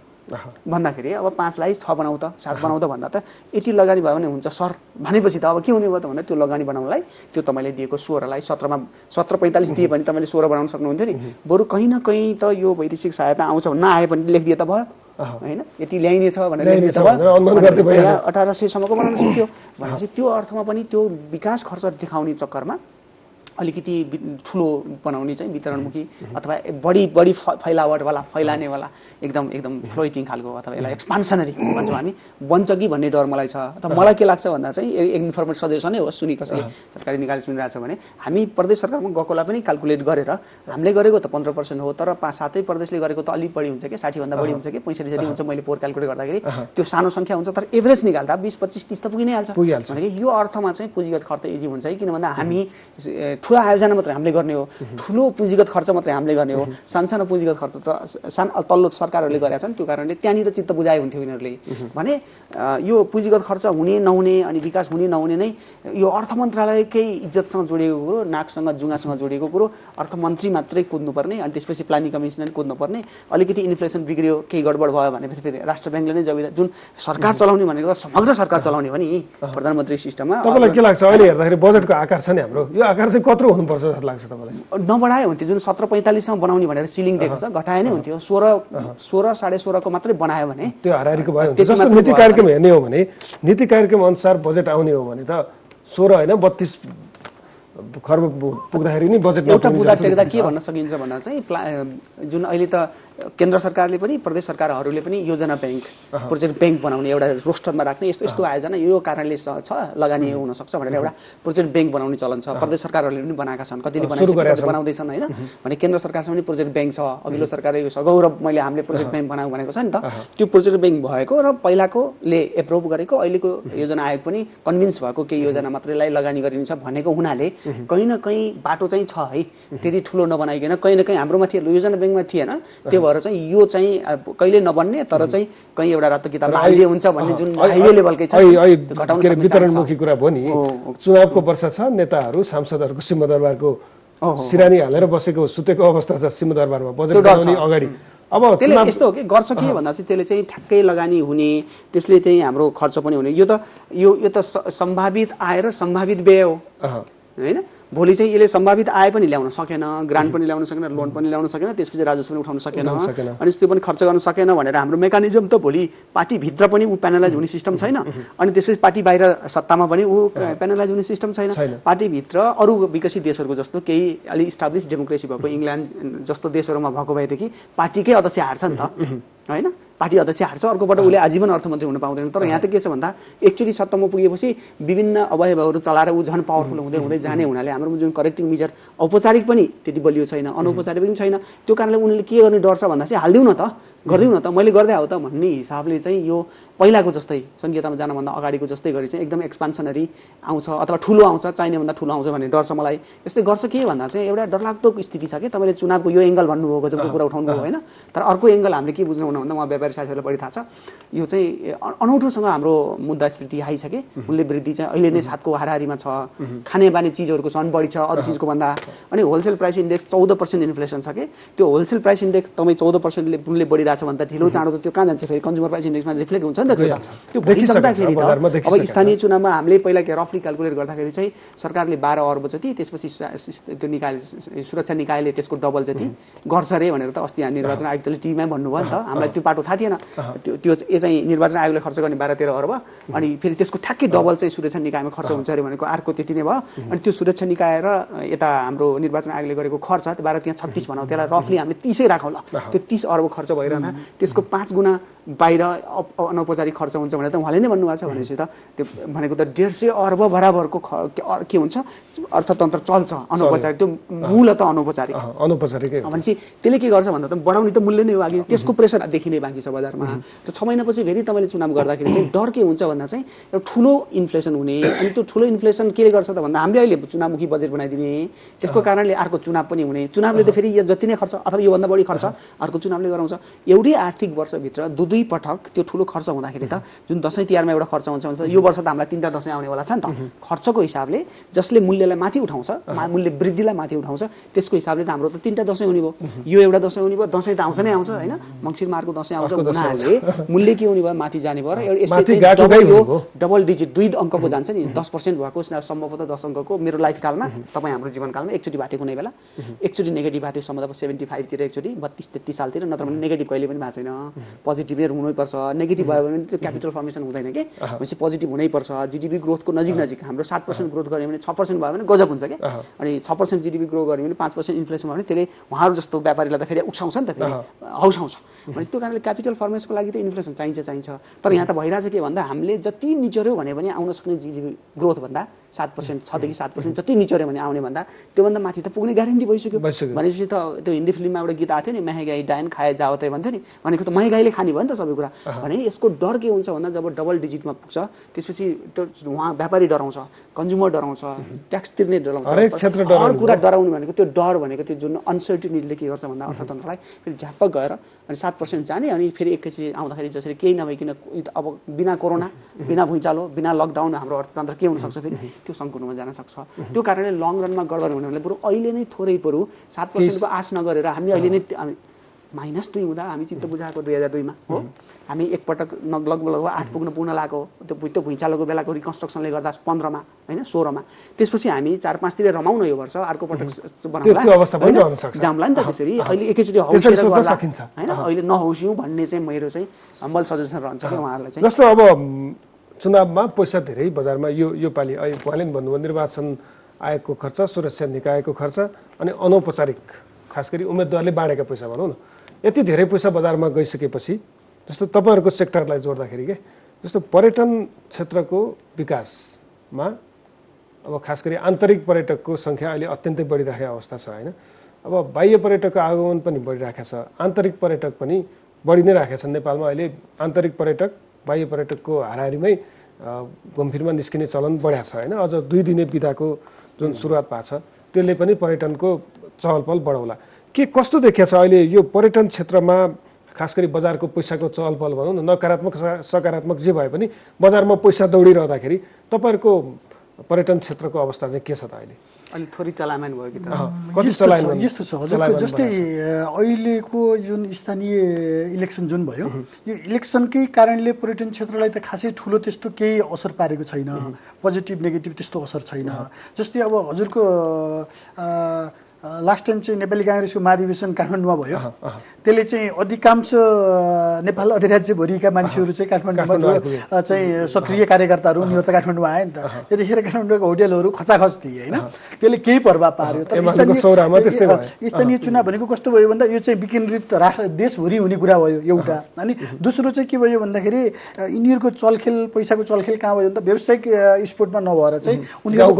[SPEAKER 2] भन्दाखेरि अब 5 लाई 6 बनाऊ त 7 बनाऊ त भन्दा त यति लगानी भयो भने हुन्छ सर भनेपछि त अब के हुने भयो त भन्दा त्यो लगानी बनाउनलाई त्यो तपाईँले दिएको 16 लाई 1745 दिए भने तपाईँले 16 बनाउन सक्नुहुन्थ्यो नि बरु कहीँ न कहीँ त यो वैदेशिक सहायता आउँछ नआए पनि लेखिदिए त भयो होइन यति ल्याइने छ भनेर 1800 सम्मको बनाउन सक्यो भनेपछि त्यो अर्थमा पनि त्यो विकास खर्च देखाउने चक्करमा अलिकति ठुलो बनाउने चाहिँ वितरणमुखी अथवा बढी फैलावटवाला फैलानेवाला एकदम फ्लोइटिङ खालको अथवा यसलाई एक्सपान्सनरी भन्छौँ हामी बन्छ कि भन्ने डर मलाई छ अथवा मलाई के लाग्छ भन्दा चाहिँ एक इन्फर्मेट सजेसनै हो सुनि कसैले सरकारी निकाय सुनिरहेको छ भने हामी प्रदेश सरकारमा गएकोलाई पनि क्याल्कुलेट गरेर हामीले गरेको त 15% हो तर 5-7 प्रदेशले गरेको त अलिक बढी हुन्छ कि 60 भन्दा बढी हुन्छ कि 65 जति हुन्छ मैले पोहोर क्याल्कुलेट गर्दाखेरि त्यो सानो संख्या हुन्छ तर एभरेज निकाल्दा 20-25-30 त पुगि नै हाल्छ भनेको यो अर्थमा चाहिँ पुँजीगत खर्च इजी हुन्छ कि किन भन्दा हामी ठुला आयोजना मात्रै हामीले गर्ने हो, ठुलो पुँजीगत खर्च मात्रै हामीले गर्ने हो, सानो पुँजीगत खर्च त तल्लो सरकारहरूले गरेका छन्। त्यो कारणले त्यहाँनिर चित्त बुझाए हुन्थ्यो यिनीहरूले भने यो पुँजीगत खर्च हुने नहुने अनि विकास हुने नहुने नै यो अर्थ मन्त्रालयकै इज्जतसँग जोडिएको कुरो, नाकसँग जुङ्गासँग जोडिएको कुरो, अर्थमन्त्री मात्रै कुद्नुपर्ने अनि त्यसपछि प्लानिङ कमिसनर कुद्नुपर्ने। अलिकति इन्फ्लेसन बिग्रियो, केही गडबड भयो भने फेरि राष्ट्र ब्याङ्कले नै जवाबदार, जुन सरकार चलाउने भनेको त समग्र सरकार चलाउने हो नि प्रधानमन्त्री सिस्टममा।
[SPEAKER 1] तपाईँलाई के लाग्छ अहिले हेर्दाखेरि बजेटको आकार छ नि हाम्रो, यो आकार चाहिँ कत्रो हुनुपर्छ जस्तो लाग्छ तपाईँलाई?
[SPEAKER 2] नबढाए हुन्थ्यो, जुन 1745 बनाउने भनेर सिलिङ दिएको छ घटाए नै हुन्थ्यो, 16 साढे 16 को मात्रै बनायो भने
[SPEAKER 1] त्यो हाराहारीको भयो। जस्तो नीति कार्यक्रम हेर्ने हो भने नीति कार्यक्रम अनुसार बजेट आउने हो भने त 16 होइन 32 खर्ब पुग्दाखेरि नि बजेट
[SPEAKER 2] एउटा बुँदा टेक्दा के भन्न सकिन्छ भन्दा चाहिँ जुन अहिले त केन्द्र सरकारले पनि प्रदेश सरकारहरूले पनि योजना ब्याङ्क प्रोजेक्ट ब्याङ्क बनाउने एउटा रोस्टरमा राख्ने यस्तो यस्तो आयोजना यो कारणले छ लगानी हुन सक्छ भनेर एउटा प्रोजेक्ट ब्याङ्क बनाउने चलन छ। प्रदेश सरकारहरूले पनि बनाएका छन्, कतिले बनाउँदैछन् होइन भने केन्द्र सरकारसँग पनि प्रोजेक्ट ब्याङ्क छ। अघिल्लो सरकारले यो सगौरव मैले हामीले प्रोजेक्ट ब्याङ्क बनाऊ भनेको छ नि त, त्यो प्रोजेक्ट ब्याङ्क भएको र पहिलाकोले एप्रुभ गरेको अहिलेको योजना आयोग पनि कन्भिन्स भएको केही योजना मात्रैलाई लगानी गरिन्छ भनेको हुनाले कहीँ न कहीँ बाटो चाहिँ छ है, त्यति ठुलो नबनाइकन कहीँ न कहीँ हाम्रोमा थियो, योजना ब्याङ्कमा थिएन। त्यो भएर चाहिँ यो चाहिँ कहिले नबन्ने तर चाहिँ कहीँ एउटा रातो किताबमा आइडिया हुन्छ भन्ने जुन हाइवे लेभलकै छ
[SPEAKER 1] वितरणमुखी कुरा भयो नि। चुनावको वर्ष छ, नेताहरू सांसदहरूको सिंहदरबारको सिरानी हालेर बसेको सुतेको अवस्था छ सिंहदरबारमा बजेट बनाउने अगाडि। अब
[SPEAKER 2] त्यसले यस्तो हो कि गर्छ के भन्दा चाहिँ त्यसले चाहिँ ठ्याक्कै लगानी हुने, त्यसले चाहिँ हाम्रो खर्च पनि हुने। यो त सम्भावित आय र सम्भावित व्यय हो होइन। भोलि चाहिँ यसले सम्भावित आय पनि ल्याउन सकेन, ग्रान्ट पनि ल्याउन सकेन, लोन पनि ल्याउन सकेन, त्यसपछि राजस्व पनि उठाउन सकेन अनि त्यो पनि खर्च गर्न सकेन भनेर हाम्रो मेकानिजम त भोलि पार्टीभित्र पनि ऊ प्यानलाइज हुने सिस्टम छैन अनि त्यसपछि पार्टी बाहिर सत्तामा पनि ऊ प्यानलाइज हुने सिस्टम छैन। पार्टीभित्र अरू विकसित देशहरूको जस्तो केही अलि इस्टाब्लिस डेमोक्रेसी भएको इङ्ल्यान्ड जस्तो देशहरूमा भएको भएदेखि पार्टीकै अध्यक्ष हार्छ नि त होइन, पार्टी अध्यक्ष हार्छ, अर्कोबाट उसले आजीवन अर्थमन्त्री हुन पाउँदैन। तर यहाँ त के छ भन्दा एकचोटि सत्तामा पुगेपछि विभिन्न अवयवहरू चलाएर ऊ झन् पावरफुल हुँदै हुँदै जाने हुनाले हाम्रो जुन करेक्टिभ मेजर औपचारिक पनि त्यति बलियो छैन, अनौपचारिक पनि छैन। त्यो कारणले उनीहरूले के गर्ने डर छ भन्दा चाहिँ हालिदिउँ न त, गरिदिउँ न त, मैले गर्दै आऊ त भन्ने हिसाबले चाहिँ यो पहिलाको जस्तै संहितामा जानभन्दा अगाडिको जस्तै गरी चाहिँ एकदम एक्सपान्सनरी आउँछ अथवा ठुलो आउँछ, चाहिने भन्दा ठुलो आउँछ भन्ने डर छ मलाई। यस्तै गर्छ के भन्दा चाहिँ एउटा डरलाग्दो स्थिति छ कि तपाईँले चुनावको यो एङ्गल भन्नुभयो, गजबको कुरा उठाउनु भयो होइन, तर अर्को एङ्गल हामीले के बुझ्नु हुन भन्दा उहाँ व्यापारी साथीहरूलाई बढी थाहा छ, यो चाहिँ अनौठोसँग हाम्रो मुद्रास्फीति हाई छ कि मूल्य वृद्धि चाहिँ अहिले नै 7को हाराहारीमा छ, खानेबानी चिजहरूको झन् बढी छ अरू चिजको भन्दा। अनि होलसेल प्राइस इन्डेक्स 14% इन्फ्लेसन छ कि त्यो होलसेल प्राइस इन्डेक्स तपाईँ 14%ले मूल्य बढिरहेछ भने त ढिलो चाँडो त त्यो कहाँ जान्छ, फेरि कन्ज्युमर प्राइस इन्डेक्समा रिफ्लेक्ट हुन्छ नि त त्यो भइसक्दाखेरि त। अब स्थानीय चुनावमा हामीले पहिला के रफली क्यालकुलेट गर्दाखेरि चाहिँ सरकारले 12 अर्ब जति, त्यसपछि त्यो निकाय सुरक्षा निकायले त्यसको डबल जति गर्छ रे भनेर त अस्ति निर्वाचन आयुक्तले टिभीमै भन्नुभयो नि त, हामीलाई त्यो पाटो थाहा थिएन। त्यो चाहिँ निर्वाचन आयोगले खर्च गर्ने 12-13 अर्ब अनि फेरि त्यसको ठ्याक्कै डबल चाहिँ सुरक्षा निकायमा खर्च हुन्छ अरे भनेको अर्को त्यति नै भयो। अनि त्यो सुरक्षा निकाय र यता हाम्रो निर्वाचन आयोगले गरेको खर्च 12 त्यहाँ 36 भनौँ, त्यसलाई रफली हामीले 30 राखौँ ल, त्यो 30 अर्ब खर्च भइरहँदा त्यसको 5 गुणा बाहिर अनौपचारिक खर्च हुन्छ भनेर त उहाँले नै भन्नुभएको छ। भनेपछि त त्यो भनेको त 150 अर्ब बराबरको के हुन्छ अर्थतन्त्र चल्छ अनौपचारिक, त्यो मूलत अनौपचारिक भनेपछि त्यसले के गर्छ भन्दा त बढाउने त मूल्य नै हो, अघि त्यसको प्रेसर देखिने बाँकी छ बजारमा। र 6 महिनापछि फेरि तपाईँले चुनाव गर्दाखेरि चाहिँ डर के हुन्छ भन्दा चाहिँ एउटा ठुलो इन्फ्लेसन हुने, अनि त्यो ठुलो इन्फ्लेसन केले गर्छ त भन्दा हामीले अहिले चुनावमुखी बजेट बनाइदिने, त्यसको कारणले अर्को चुनाव पनि हुने, चुनावले त फेरि जति नै खर्च अथवा योभन्दा बढी खर्च अर्को चुनावले गराउँछ। एउटै आर्थिक वर्षभित्र दुई पटक त्यो ठुलो खर्च हुँदाखेरि त जुन दसैँ तिहारमा एउटा खर्च हुन्छ भन्छ, यो वर्ष त हामीलाई 3टा दसैँ आउनेवाला छ नि त, खर्चको हिसाबले जसले मूल्यलाई माथि उठाउँछ, मूल्य वृद्धिलाई माथि उठाउँछ, त्यसको हिसाबले त हाम्रो त 3टा दसैँ हुने भयो, यो एउटा दसैँ हुने भयो, दसैँ त आउँछ नै आउँछ होइन, मङ्सिर मार्चको दसैँ आउँछ हुनाले मूल्य के हुने भयो माथि जाने भयो र यसले यो डबल डिजिट 2 अङ्कको जान्छ नि, 10% भएको सम्भवतः 10 अङ्कको मेरो लाइफकालमा तपाईँ हाम्रो जीवनकालमा एकचोटि भएको थियो कुनै बेला, एकचोटि नेगेटिभ भएको थियो सम्भवतः 75 तिर एकचोटि, 32-33 सालतिर, नत्र भने नेगेटिभ कहिले पनि भएको छैन। पोजिटिभ हुनैपर्छ, नेगेटिभ भयो भने त्यो क्यापिटल फर्मेसन हुँदैन कि, भनेपछि पोजिटिभ हुनैपर्छ। जिडिपी ग्रोथको नजिक हाम्रो 7% ग्रोथ गऱ्यो भने 6% भयो भने गजब हुन्छ क्या, अनि 6% जिडिपी ग्रो गऱ्यो भने 5% इन्फ्लेसन भयो भने त्यसले उहाँहरू जस्तो व्यापारीलाई त फेरि उक्साउँछ नि त, फेरि हौसाउँछ। भनेपछि त्यो कारणले क्यापिटल फर्मेसनको लागि त इन्फ्लेसन चाहिन्छ। तर यहाँ त भइरहेछ के भन्दा हामीले जति निचोर्यो भने पनि आउन सक्ने जिडिपी ग्रोथ भन्दा 7%, 6 देखि 7% जति निचोर्यो भने आउने भन्दा त्योभन्दा माथि त पुग्ने ग्यारेन्टी भइसक्यो। भनेपछि त त्यो हिन्दी फिल्ममा एउटा गीत आएको थियो नि, महँगाई डाइन खाए जाओ त भन्थ्यो नि, भनेको त महँगाईले खाने भयो नि त सबै कुरा। भने यसको डर के हुन्छ भन्दा जब डबल डिजिटमा पुग्छ त्यसपछि त्यो उहाँ व्यापारी डराउँछ, कन्ज्युमर डराउँछ, ट्याक्स तिर्ने डराउँछ, हर कुरा डराउनु भनेको त्यो डर भनेको त्यो जुन अनसर्टिनिटीले के गर्छ भन्दा अर्थतन्त्रलाई फेरि झ्याप्प गएर अनि 7% जाने अनि फेरि एकैचोटि आउँदाखेरि जसरी केही नभइकन अब बिना कोरोना, बिना भुइँचालो, बिना लकडाउन हाम्रो अर्थतन्त्र के हुनसक्छ फेरि त्यो सङ्कटमा जान सक्छ। त्यो कारणले लङ रनमा गडबड हुने भने बरु अहिले नै थोरै बरु 7% को आश नगरेर हामी अहिले नै -2 हुँदा हामी चित्त बुझाएको 2002 मा हो, हामी एकपटक लगभग 8 पुग्न लागेको त्यो भुइँचालोको बेलाको रिकन्स्ट्रक्सनले गर्दा 15 मा हैन 16 मा, त्यसपछि हामी 4-5 तिर रमाउन यो वर्ष अर्को पटक बनाउला
[SPEAKER 1] त्यो अवस्था पनि हुन सक्छ
[SPEAKER 2] जामला नि त त्यसरी अहिले एकैचोटि हौसिएर गर्दा हैन अहिले नहौसियौ भन्ने चाहिँ मेरो चाहिँ हम्बल सजेसन रहन्छ के उहाँहरुलाई चाहिँ।
[SPEAKER 1] जस्तो अब चुनावमा पैसा धेरै बजारमा यो पालि उहाँले भन्नुभयो निर्वाचन आयोगको खर्च, सुरक्षा निकायको खर्च अनि अनौपचारिक खास गरी उम्मेदवारले बाँडेका पैसा भनौँ न, यति धेरै पैसा बजारमा गइसकेपछि जस्तो तपाईहरुको सेक्टरलाई जोड्दाखेरि के जस्तो पर्यटन क्षेत्रको विकासमा अब खास गरी आन्तरिक पर्यटकको संख्या अहिले अत्यन्तै बढिरहेको अवस्था छ हैन। अब बाह्य पर्यटकको आगमन पनि बढिरहेको छ, आन्तरिक पर्यटक पनि बढी नै राखेका छन् नेपालमा। अहिले आन्तरिक पर्यटक बाह्य पर्यटकको हाराहारीमै घुमफिरमा निस्किने चलन बढ्या छ हैन। अझ 2 दिने बिदाको जुन सुरुवात भएको छ त्यसले पनि पर्यटनको चहलपहल बढाउला। के कस्तो देखिया छ अहिले यो पर्यटन क्षेत्रमा खास गरी बजारको पैसाको चहलपहल भनौँ न, नकारात्मक सकारात्मक जे भए पनि बजारमा पैसा दौडिरहँदाखेरि तपाईहरुको पर्यटन क्षेत्रको अवस्था चाहिँ के छ त अहिले?
[SPEAKER 2] अलि थोरै चलायमान भयो कि त
[SPEAKER 1] कति चलायमान?
[SPEAKER 3] यस्तो छ हजुरको जस्तै अहिलेको जुन स्थानीय इलेक्सन जुन भयो यो इलेक्सनकै कारणले पर्यटन क्षेत्रलाई त खासै ठुलो त्यस्तो केही असर पारेको छैन, पोजिटिभ नेगेटिभ त्यस्तो असर छैन। जस्तै अब हजुरको लास्ट टाइम चाहिँ नेपाली काङ्ग्रेसको महाधिवेशन काठमाडौँमा भयो, त्यसले चाहिँ अधिकांश नेपाल अधिराज्यभरिका मान्छेहरू चाहिँ काठमाडौँमा चाहिँ सक्रिय कार्यकर्ताहरू उनीहरू त काठमाडौँमा आए नि त। त्यतिखेर काठमाडौँको होटेलहरू खचाखच थिए हैन, त्यसले केही प्रभाव पार्यो। तर स्थानीय चुनाव भनेको कस्तो भयो भन्दा यो चाहिँ विकेन्द्रित देशभरि हुने कुरा भयो एउटा। अनि दोस्रो चाहिँ के भयो भन्दाखेरि यिनीहरूको चलखेल पैसाको चलखेल कहाँ भयो भन्दा व्यावसायिक स्पोर्टमा नभएर चाहिँ उनीहरू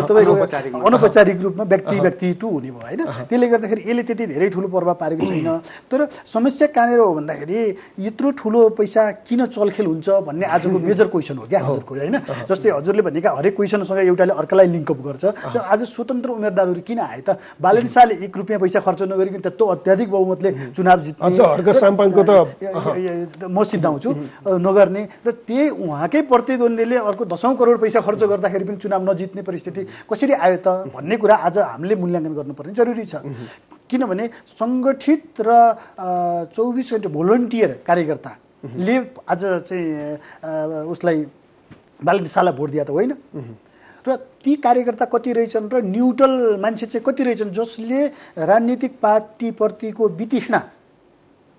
[SPEAKER 3] तपाईँको अनौपचारिक रूपमा व्यक्ति टु हुने भयो हैन। त्यसले गर्दाखेरि यसले त्यति धेरै ठुलो प्रभाव पारेको छैन। तर समस्या कहाँनिर हो भन्दाखेरि यत्रो ठुलो पैसा किन चलखेल हुन्छ भन्ने आजको मेजर क्वेसन हो क्या हजुरको हैन। जस्तै हजुरले भनेका हरेक क्वेसनसँग एउटाले अर्कालाई लिङ्कअप गर्छ। आज स्वतन्त्र उम्मेदवारहरू किन आए त? बालन शाहले 1 रुपैयाँ पैसा खर्च नगरिकन त्यत्रो अत्याधिक बहुमतले चुनाव जित्ने, म सिद्धाउँछु नगर्ने र त्यही उहाँकै प्रतिद्वन्द्वीले अर्को 10औं करोड पैसा खर्च गर्दाखेरि पनि चुनाव नजित्ने परिस्थिति कसरी आयो त भन्ने कुरा आज हामीले मूल्याङ्कन गर्नुपर्ने जरुरी छ। किनभने सङ्गठित र 24 घण्टे भोलन्टियर कार्यकर्ताले आज चाहिँ उसलाई बालन शाहलाई भोट दिया त होइन र ती कार्यकर्ता कति रहेछन् र न्युट्रल मान्छे चाहिँ कति रहेछन् जसले राजनीतिक पार्टीप्रतिको वितृष्णा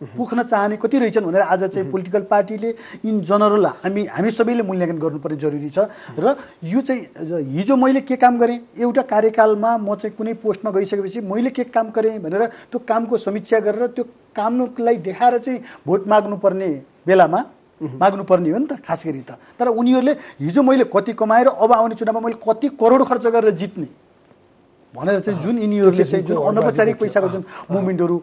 [SPEAKER 3] पुग्न चाहने कति रहेछन् भनेर आज चाहिँ पोलिटिकल पार्टीले इन जनरल हामी सबैले मूल्याङ्कन गर्नुपर्ने जरुरी छ। र यो चाहिँ हिजो मैले के काम गरेँ, एउटा कार्यकालमा म चाहिँ कुनै पोस्टमा गइसकेपछि मैले के काम गरेँ भनेर त्यो कामको समीक्षा गरेर त्यो कामलाई देखाएर चाहिँ भोट माग्नुपर्ने बेलामा माग्नुपर्ने हो नि त खास गरी त। तर उनीहरूले हिजो मैले कति कमाएर अब आउने चुनावमा मैले कति करोड खर्च गरेर जित्ने भनेर चाहिँ जुन यिनीहरूले चाहिँ जुन अनौपचारिक पैसाको जुन मुभमेन्टहरू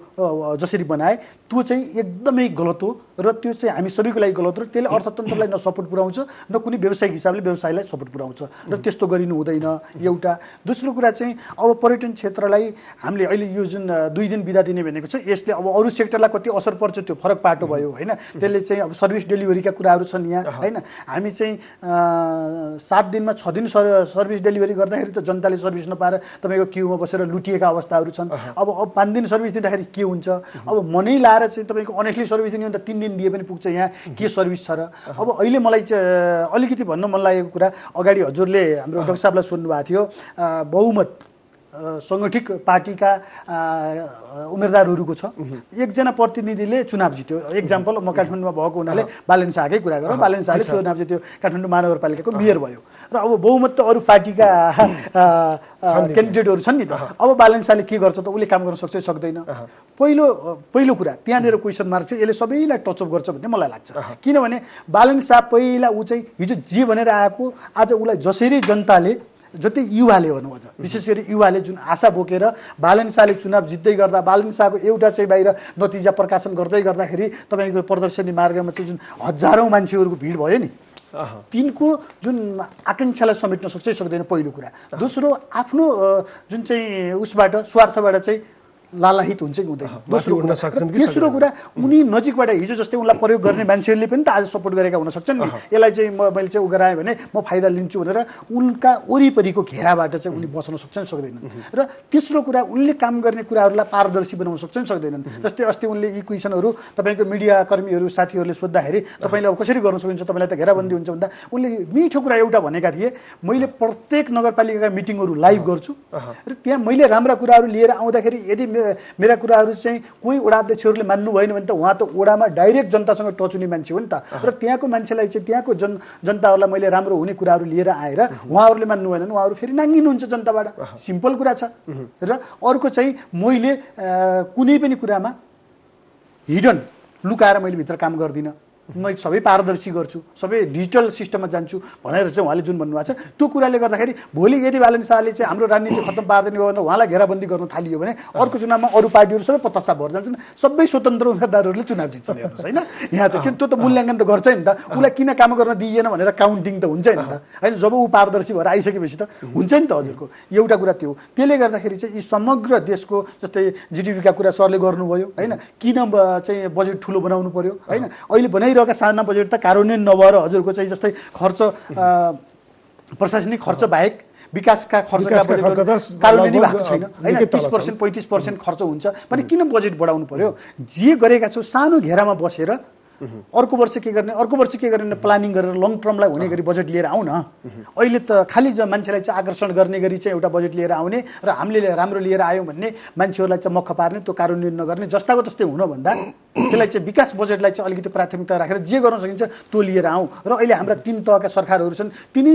[SPEAKER 3] जसरी बनाए त्यो चाहिँ एकदमै गलत हो र त्यो चाहिँ हामी सबैको लागि गलत हो। त्यसले अर्थतन्त्रलाई न सपोर्ट पुर्याउँछ न कुनै व्यावसायिक हिसाबले व्यवसायलाई सपोर्ट पुर्याउँछ र त्यस्तो गरिनु हुँदैन एउटा। दोस्रो कुरा चाहिँ अब पर्यटन क्षेत्रलाई हामीले अहिले यो जुन 2 दिन बिदा दिने भनेको छ यसले अब अरू सेक्टरलाई कति असर पर्छ त्यो फरक पाटो भयो हैन। त्यसले चाहिँ अब सर्भिस डेलिभरीका कुराहरू छन् यहाँ हैन। हामी चाहिँ 7 दिनमा 6 दिन सर्भिस डेलिभरी गर्दाखेरि त जनताले सर्भिस नपाएर तपाईको क्यूमा बसेर लुटिएका अवस्थाहरू छन्। अब 5 दिन सर्भिस दिँदाखेरि के हुन्छ? अब मनै लाएर चाहिँ तपाईको अनेस्टली सर्भिस दिने भने त 3 दिन दिए पनि पुग्छ। यहाँ के सर्भिस छ र? अब अहिले मलाई चाहिँ अलिकति भन्न मन लागेको कुरा अगाडि हजुरले हाम्रो डाक्टर साहबलाई सोध्नु भएको थियो बहुमत संगठित पार्टीका उम्मेदवारहरूको छ। एकजना प्रतिनिधिले चुनाव जित्यो। एक्जाम्पल म काठमाडौँमा भएको हुनाले बालन शाहकै कुरा गरौँ। बालन शाहले चुनाव जित्यो, काठमाडौँ महानगरपालिकाको मेयर भयो र अब बहुमत त अरू पार्टीका क्यान्डिडेटहरू छन् नि त। अब बालन शाहले के गर्छ त? उसले काम गर्न सक्छ सक्दैन? पहिलो कुरा त्यहाँनिर क्वेसन मार्क चाहिँ यसले सबैलाई टचअप गर्छ भन्ने मलाई लाग्छ। किनभने बालन शाह पहिला ऊ चाहिँ हिजो जे भनेर आएको आज उसलाई जसरी जनताले जति युवाले भन्नु अझ विशेष गरी युवाले जुन आशा बोकेर बालन शाहले चुनाव जित्दै गर्दा बालन शाहको एउटा चाहिँ बाहिर नतिजा प्रकाशन गर्दै गर्दाखेरि तपाईँको प्रदर्शनी मार्गमा चाहिँ जुन हजारौँ मान्छेहरूको भिड भयो नि तिनको जुन आकाङ्क्षालाई समेट्न सक्छ सक्दैन पहिलो कुरा। दोस्रो आफ्नो जुन चाहिँ उसबाट स्वार्थबाट चाहिँ लालाहित हुन्छ कि हुँदैन तेस्रो कुरा उनी नजिकबाट हिजो जस्तै उनलाई प्रयोग गर्ने मान्छेहरूले पनि त आज सपोर्ट गरेका हुन सक्छन् नि यसलाई चाहिँ मैले चाहिँ गराएँ भने म फाइदा लिन्छु भनेर उनका वरिपरिको घेराबाट चाहिँ उनी बस्न सक्छन् सक्दैनन्। र तेस्रो कुरा उनले काम गर्ने कुराहरूलाई पारदर्शी बनाउन सक्छन् सक्दैनन्। जस्तै अस्ति उनले यी क्वेसनहरू तपाईँको मिडिया कर्मीहरू साथीहरूले सोद्धाखेरि तपाईँले अब कसरी गर्न सकिन्छ तपाईँलाई त घेराबन्दी हुन्छ भन्दा उनले मिठो कुरा एउटा भनेका थिए मैले प्रत्येक नगरपालिकाका मिटिङहरू लाइभ गर्छु र त्यहाँ मैले राम्रा कुराहरू लिएर आउँदाखेरि यदि मेरा कुराहरू चाहिँ कोही वडा अध्यक्षहरूले मान्नु भएन भने त उहाँ त वडामा डाइरेक्ट जनतासँग टच हुने मान्छे हो नि त। र त्यहाँको मान्छेलाई चाहिँ त्यहाँको जनताहरूलाई मैले राम्रो हुने कुराहरू लिएर आएर उहाँहरूले मान्नु भएन उहाँहरू फेरि नाङ्गिनुहुन्छ जनताबाट। सिम्पल कुरा छ। र अर्को चाहिँ मैले कुनै पनि कुरामा हिडन लुकाएर मैले भित्र काम गर्दिनँ म सबै पारदर्शी गर्छु सबै डिजिटल सिस्टममा जान्छु भनेर चाहिँ उहाँले जुन भन्नुभएको छ त्यो कुराले गर्दाखेरि भोलि यदि बालन शाहले चाहिँ हाम्रो राजनीति खत्तम पार्दैन हो भने उहाँलाई घेराबन्दी गर्न थालियो भने अर्को चुनावमा अरू पार्टीहरू सबै पत्तासा भएर जान्छन् सबै स्वतन्त्र उम्मेदवारहरूले चुनाव जित्छन् हेर्नुहोस् होइन। यहाँ चाहिँ त्यो त मूल्याङ्कन त गर्छ नि त उसलाई किन काम गर्न दिइएन भनेर काउन्टिङ त हुन्छ नि त होइन। जब ऊ पारदर्शी भएर आइसकेपछि त हुन्छ नि त हजुरको एउटा कुरा त्यो। त्यसले गर्दाखेरि चाहिँ यी समग्र देशको जस्तै जिडिपीका कुरा सरले गर्नुभयो होइन किन चाहिँ बजेट ठुलो बनाउनु पर्यो होइन अहिले बनाइ साना बजेट त कार्यान्वयन नभएर हजुरको चाहिँ जस्तै खर्च प्रशासनिक खर्च बाहेक विकासका खर्चका कार्यान्वयन भएको छैन होइन 30% 35% खर्च हुन्छ भने किन बजेट बढाउनु पर्यो। जे गरेका छौँ सानो घेरामा बसेर अर्को वर्ष के गर्ने प्लानिङ गरेर लङ टर्मलाई हुने गरी बजेट लिएर आउन। अहिले त खालि मान्छेलाई चाहिँ आकर्षण गर्ने गरी चाहिँ एउटा बजेट लिएर आउने र हामीले राम्रो लिएर आयौँ भन्ने मान्छेहरूलाई चाहिँ मक्ख पार्ने त्यो कार्यान्वयन नगर्ने जस्ताको तस्तै हुनुभन्दा त्यसलाई चाहिँ विकास बजेटलाई चाहिँ अलिकति प्राथमिकता राखेर जे गर्न सकिन्छ त्यो लिएर आउँ। र अहिले हाम्रा 3 तहका सरकारहरू छन् तिनै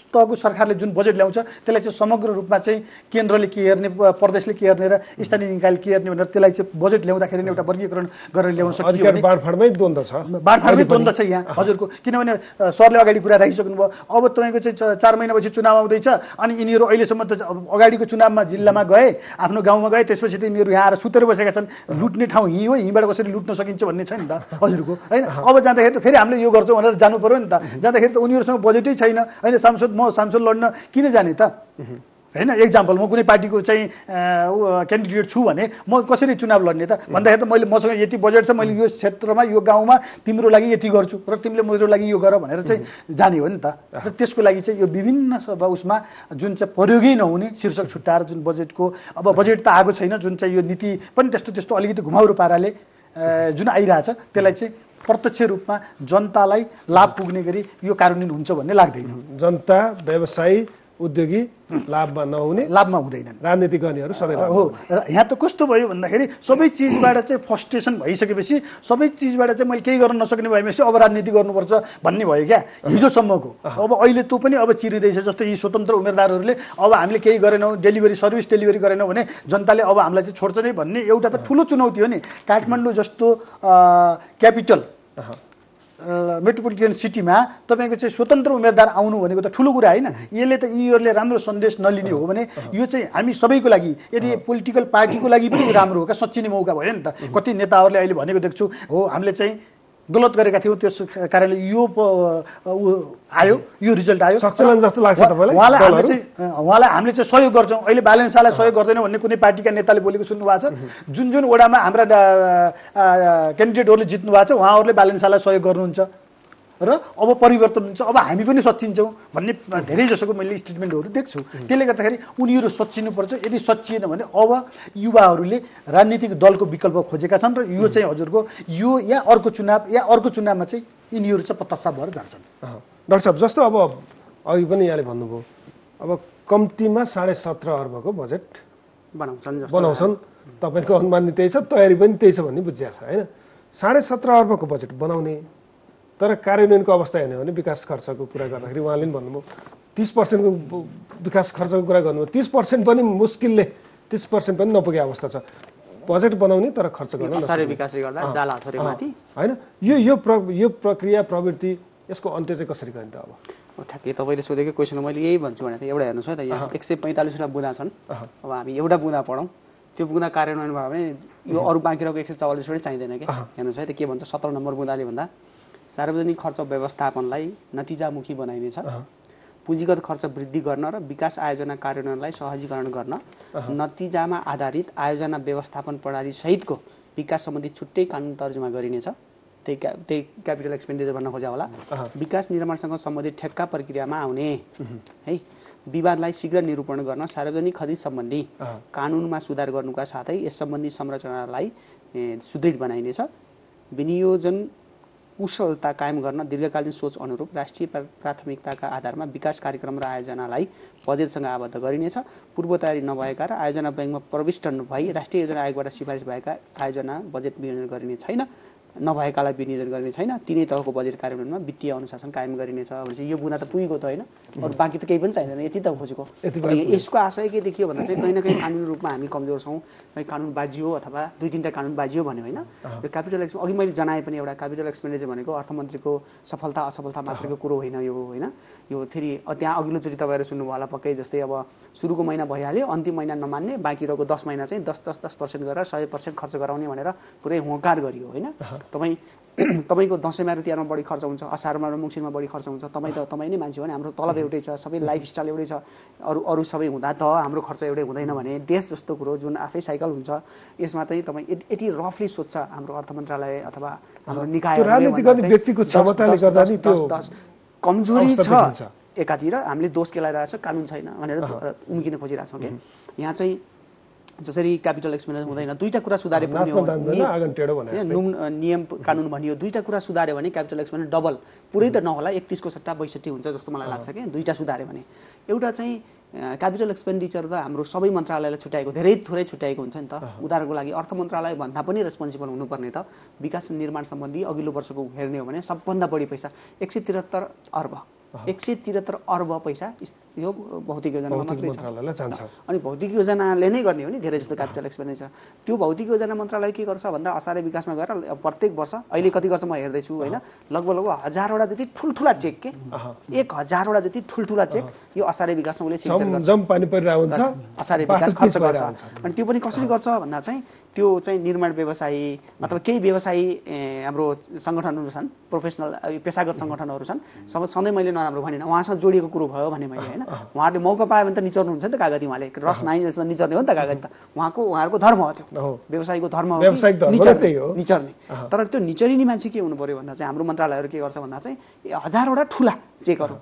[SPEAKER 3] तहको सरकारले जुन बजेट ल्याउँछ त्यसलाई चाहिँ समग्र रूपमा चाहिँ केन्द्रले के हेर्ने प्रदेशले के हेर्ने र स्थानीय निकायले के हेर्ने भनेर त्यसलाई चाहिँ बजेट ल्याउँदाखेरि एउटा वर्गीकरण गरेर ल्याउन सकिन्छ।
[SPEAKER 1] बाँडफाँडमै द्वन्द्व छ
[SPEAKER 3] छ यहाँ हजुरको किनभने सरले अगाडि कुरा राखिसक्नुभयो अब तपाईँको चाहिँ 4 महिनापछि चुनाव आउँदैछ अनि यिनीहरू अहिलेसम्म त अगाडिको चुनावमा जिल्लामा गए आफ्नो गाउँमा गए त्यसपछि त यिनीहरू यहाँ आएर सुतेर बसेका छन् लुट्ने ठाउँ यहीँ हो यहीँबाट कसरी लुट्न सकिन्छ भन्ने छ नि त हजुरको होइन। अब जाँदाखेरि त फेरि हामीले यो गर्छौँ भनेर जानु पर्यो नि त जाँदाखेरि त उनीहरूसँग बजेटै छैन होइन म सांसद लड्न किन जाने त होइन। एक्जाम्पल म कुनै पार्टीको चाहिँ क्यान्डिडेट छु भने म कसरी चुनाव लड्ने त भन्दाखेरि त मैले मसँग यति बजेट छ मैले यो क्षेत्रमा यो गाउँमा तिम्रो लागि यति गर्छु र तिमीले मेरो लागि यो गर भनेर चाहिँ जाने हो नि त। र त्यसको लागि चाहिँ यो विभिन्न उसमा जुन चाहिँ प्रयोगै नहुने शीर्षक छुट्टाएर जुन बजेटको अब बजेट त आएको छैन जुन चाहिँ यो नीति पनि त्यस्तो अलिकति घुमाउरो पाराले जुन आइरहेछ त्यसलाई चाहिँ प्रत्यक्ष रूपमा जनतालाई लाभ पुग्ने गरी यो कार्यान्वयन हुन्छ भन्ने लाग्दैन।
[SPEAKER 1] जनता व्यवसायी उद्योगी लाभमा हुँदैनन् राजनीति गर्नेहरू सबै
[SPEAKER 3] हो। र यहाँ त कस्तो भयो भन्दाखेरि सबै चिजबाट चाहिँ फ्रस्ट्रेसन भइसकेपछि सबै चिजबाट चाहिँ मैले केही गर्न नसक्ने भएपछि अब राजनीति गर्नुपर्छ भन्ने भयो क्या हिजोसम्मको। अब अहिले त्यो पनि अब चिरिँदैछ जस्तो यी स्वतन्त्र उम्मेदवारहरूले अब हामीले केही गरेनौँ सर्भिस डेलिभरी गरेनौँ भने जनताले अब हामीलाई चाहिँ छोड्छ नै भन्ने एउटा त ठुलो चुनौती हो नि। काठमाडौँ जस्तो क्यापिटल मेट्रोपोलिटन सिटीमा तपाईँको चाहिँ स्वतन्त्र उम्मेदवार आउनु भनेको त ठुलो कुरा होइन। यसले त यिनीहरूले राम्रो सन्देश नलिने हो भने यो चाहिँ हामी सबैको लागि यदि पोलिटिकल पार्टीको लागि पनि राम्रो हो क्या सच्चिने मौका भयो नि त। कति नेताहरूले अहिले भनेको देख्छु हो हामीले चाहिँ गलत गरेका थियौँ त्यस कारणले यो आयो यो रिजल्ट आयो
[SPEAKER 1] सञ्चालन जस्तो लाग्छ तपाईँलाई
[SPEAKER 3] उहाँलाई हामीले चाहिँ सहयोग गर्छौँ। अहिले बालन शाहलाई सहयोग गर्दैनौँ भन्ने कुनै पार्टीका नेताले बोलेको सुन्नु भएको छ। जुन वडामा हाम्रा क्यान्डिडेटहरूले जित्नु भएको छ उहाँहरूले बालन शाहलाई सहयोग गर्नुहुन्छ र अब परिवर्तन हुन्छ अब हामी पनि सच्चिन्छौँ भन्ने धेरै जसोको मैले स्टेटमेन्टहरू देख्छु। त्यसले गर्दाखेरि उनीहरू सच्चिनुपर्छ। यदि सच्चिएन भने अब युवाहरूले राजनीतिक दलको विकल्प खोजेका छन् र यो चाहिँ हजुरको यो या अर्को चुनावमा चाहिँ यिनीहरू चाहिँ पत्तासा भएर जान्छन्।
[SPEAKER 1] डाक्टर साहब जस्तो अब अघि पनि यहाँले भन्नुभयो अब कम्तीमा 17.5 अर्बको बजेट बनाउँछन् तपाईँको अनुमान त्यही छ तयारी पनि त्यही छ भन्ने बुझिया छ होइन। 17.5 अर्बको बजेट बनाउने तर कार्यान्वयनको अवस्था हेर्ने हो भने विकास खर्चको कुरा गर्दाखेरि उहाँले पनि भन्नुभयो 30%को विकास खर्चको कुरा गर्नुभयो 30% पनि मुस्किलले 30% पनि नपुगे अवस्था छ। बजेट बनाउने तर खर्च गर्न होइन। यो प्रक्रिया प्रवृत्ति यसको अन्त्य चाहिँ कसरी गर्ने त अब
[SPEAKER 2] ठ्याक्कै तपाईँले सोधेको क्वेसन मैले यही भन्छु भने त एउटा हेर्नुहोस् है त यहाँ 145वटा बुँदा छन्। अब हामी एउटा बुँदा पढौँ, त्यो बुँदा कार्यान्वयन भयो भने यो अरू बाँकी रहेको 144 चाहिँदैन क्या। हेर्नुहोस् है त के भन्छ 17 नम्बर बुँदाले भन्दा सार्वजनिक खर्च व्यवस्थापनलाई नतिजामुखी बनाइनेछ, पुँजीगत खर्च वृद्धि गर्न र विकास आयोजना कार्यान्वयनलाई सहजीकरण गर्न नतिजामा आधारित आयोजना व्यवस्थापन प्रणाली सहितको विकास सम्बन्धी छुट्टै कानुन तर्जुमा गरिनेछ। त्यही क्यापिटल एक्सपेन्डिचर भन्न खोजा होला। विकास निर्माणसँग सम्बन्धित ठेक्का प्रक्रियामा आउने है विवादलाई शीघ्र निरूपण गर्न सार्वजनिक खरिद सम्बन्धी कानुनमा सुधार गर्नुका साथै यस सम्बन्धी संरचनालाई सुदृढ बनाइनेछ। विनियोजन कुशलता कायम गर्न दीर्घकालीन सोच अनुरूप राष्ट्रिय प्राथमिकताका आधारमा विकास कार्यक्रम र आयोजनालाई बजेटसँग आबद्ध गरिनेछ। पूर्व तयारी नभएका र आयोजना बैङ्कमा प्रविष्ट नभई राष्ट्रिय योजना आयोगबाट सिफारिस भएका आयोजना बजेट विनियोजन गरिने छैन, नभएकालाई विनियोजन गरिने छैन। तिनै तहको बजेट कार्यान्वयनमा वित्तीय अनुशासन कायम गरिनेछ भनेपछि यो बुँदा त पुगेको त होइन, अरू बाँकी त केही पनि चाहिँदैन, यति त खोजेको। यसको आशय के देखियो भन्दा चाहिँ कहीँ न कहीँ कानुनी रूपमा हामी कमजोर छौँ, कहीँ कानुन बाजियो अथवा 2-3टा कानुन बाजियो भन्यो होइन। यो क्यापिटल अघि मैले जनाएँ पनि एउटा क्यापिटल एक्सपेन्डिचर भनेको अर्थमन्त्रीको सफलता असफलता मात्रैको कुरो होइन यो होइन। यो फेरि त्यहाँ अघिल्लोचोटि तपाईँहरू सुन्नुभयो होला पक्कै, जस्तै अब सुरुको महिना भइहाल्यो, अन्तिम महिना नमान्ने, बाँकी रहेको 10 महिना चाहिँ 10% गरेर 100% खर्च गराउने भनेर पुरै हुँकार गरियो होइन। तपाईँको दसैँमा र तिहारमा बढी खर्च हुन्छ, असारमा र मुङ्सिरमा बढी खर्च हुन्छ। तपाईँ नै मान्छे हो भने हाम्रो तलब एउटै छ, सबै लाइफस्टाइल एउटै छ, अरू सबै हुँदा त हाम्रो खर्च एउटै हुँदैन भने देश जस्तो कुरो जुन आफै साइकल हुन्छ यसमा चाहिँ तपाईँ यति रफली सोध्छ हाम्रो अर्थ मन्त्रालय अथवा हाम्रो निकाय
[SPEAKER 1] व्यक्तिको क्षमताले गर्दा नि त्यो
[SPEAKER 2] कमजोरी छ। एकातिर हामीले दोष केलाइरहेको छ कानुन छैन भनेर उम्किन खोजिरहेको छौँ क्या। यहाँ चाहिँ जसरी क्यापिटल एक्सपेन्डिचर हुँदैन, दुईटा कुरा सुधारे पनि नियम कानुन भनियो, दुईटा कुरा सुधार्यो भने क्यापिटल एक्सपेन्डिचर डबल पुरै त नहोला 31 को सट्टा 62 हुन्छ जस्तो मलाई लाग्छ क्या। दुईटा सुधार्यो भने एउटा चाहिँ क्यापिटल एक्सपेन्डिचर त हाम्रो सबै मन्त्रालयलाई छुट्याएको, धेरै थोरै छुट्याएको हुन्छ नि त। उदाहरणको लागि अर्थ मन्त्रालय भन्दा पनि रेस्पोन्सिबल हुनुपर्ने त विकास निर्माण सम्बन्धी अघिल्लो वर्षको हेर्ने हो भने सबभन्दा बढी पैसा 173 अर्ब पैसा यो भौतिक योजनामा मात्रै छ। अनि भौतिक योजनाले नै गर्ने हो नि धेरै जस्तो क्यापिटल एक्सपेन्डिचर। त्यो भौतिक योजना मन्त्रालय के गर्छ भन्दा असारे विकासमा गएर प्रत्येक वर्ष अहिले कति गर्छ म हेर्दैछु होइन, लगभग 1000वटा जति ठुल्ठुला चेक के 1000वटा जति ठुल्ठुला चेक यो असारे विकासमा उसले सिन्चन गर्छ,
[SPEAKER 1] पानी परिरहेको हुन्छ,
[SPEAKER 2] असारे विकास खर्च गर्छ। अनि त्यो पनि कसरी गर्छ भन्दा चाहिँ त्यो चाहिँ निर्माण व्यवसायी अथवा केही व्यवसायी हाम्रो सङ्गठनहरू छन्, प्रोफेसनल पेसागत सङ्गठनहरू छन्, सधैँ मैले नराम्रो भनेन, उहाँसँग जोडिएको कुरो भयो भने मैले होइन, उहाँहरूले मौका पायो भने त निचर्नुहुन्छ नि त कागती, उहाँले रस नाइ जस्तो निचर्ने हो नि त कागती, त उहाँहरूको धर्म हो त्यो, व्यवसायीको धर्म हो निचर्ने। तर त्यो निचरिने मान्छे के हुनु पर्यो भन्दा चाहिँ हाम्रो मन्त्रालयहरू के गर्छ भन्दा चाहिँ 1000वटा ठुला चेकहरू,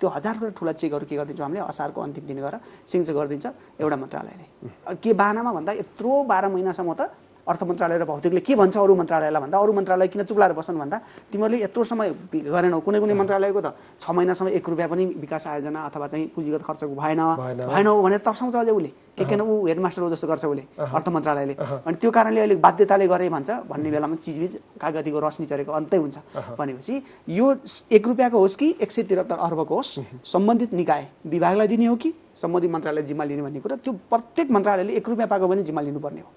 [SPEAKER 2] त्यो 1000वटा ठुला चेकहरू के गरिदिन्छौँ हामीले असारको अन्तिम दिन गएर सिग्नेचर गरिदिन्छ एउटा मन्त्रालयले। के बाहनामा भन्दा यत्रो 12 महिनासम्म त अर्थ मन्त्रालय र भौतिकले के भन्छ अरू मन्त्रालयलाई भन्दा अरू मन्त्रालय किन चुक्लाएर बस्छन् भन्दा तिमीहरूले यत्रो समय गरेनौ, कुनै मन्त्रालयको त 6 महिनासम्म 1 रुपियाँ पनि विकास आयोजना अथवा चाहिँ पुँजीगत खर्चको भएन हो भने तर्साउँछ अझै उसले के ऊ हेडमास्टर हो जस्तो गर्छ उसले अर्थ मन्त्रालयले। अनि त्यो कारणले अहिले बाध्यताले गरे भन्छ भन्ने बेलामा चिजबिज कागतीको रस निचरेको अन्तै हुन्छ। भनेपछि यो 1 रुपियाँको होस् कि 173 अर्बको होस् सम्बन्धित निकाय विभागलाई दिने हो कि सम्बन्धित मन्त्रालयले जिम्मा लिने भन्ने कुरा त्यो प्रत्येक मन्त्रालयले 1 रुपियाँ पाएको पनि जिम्मा लिनुपर्ने हो।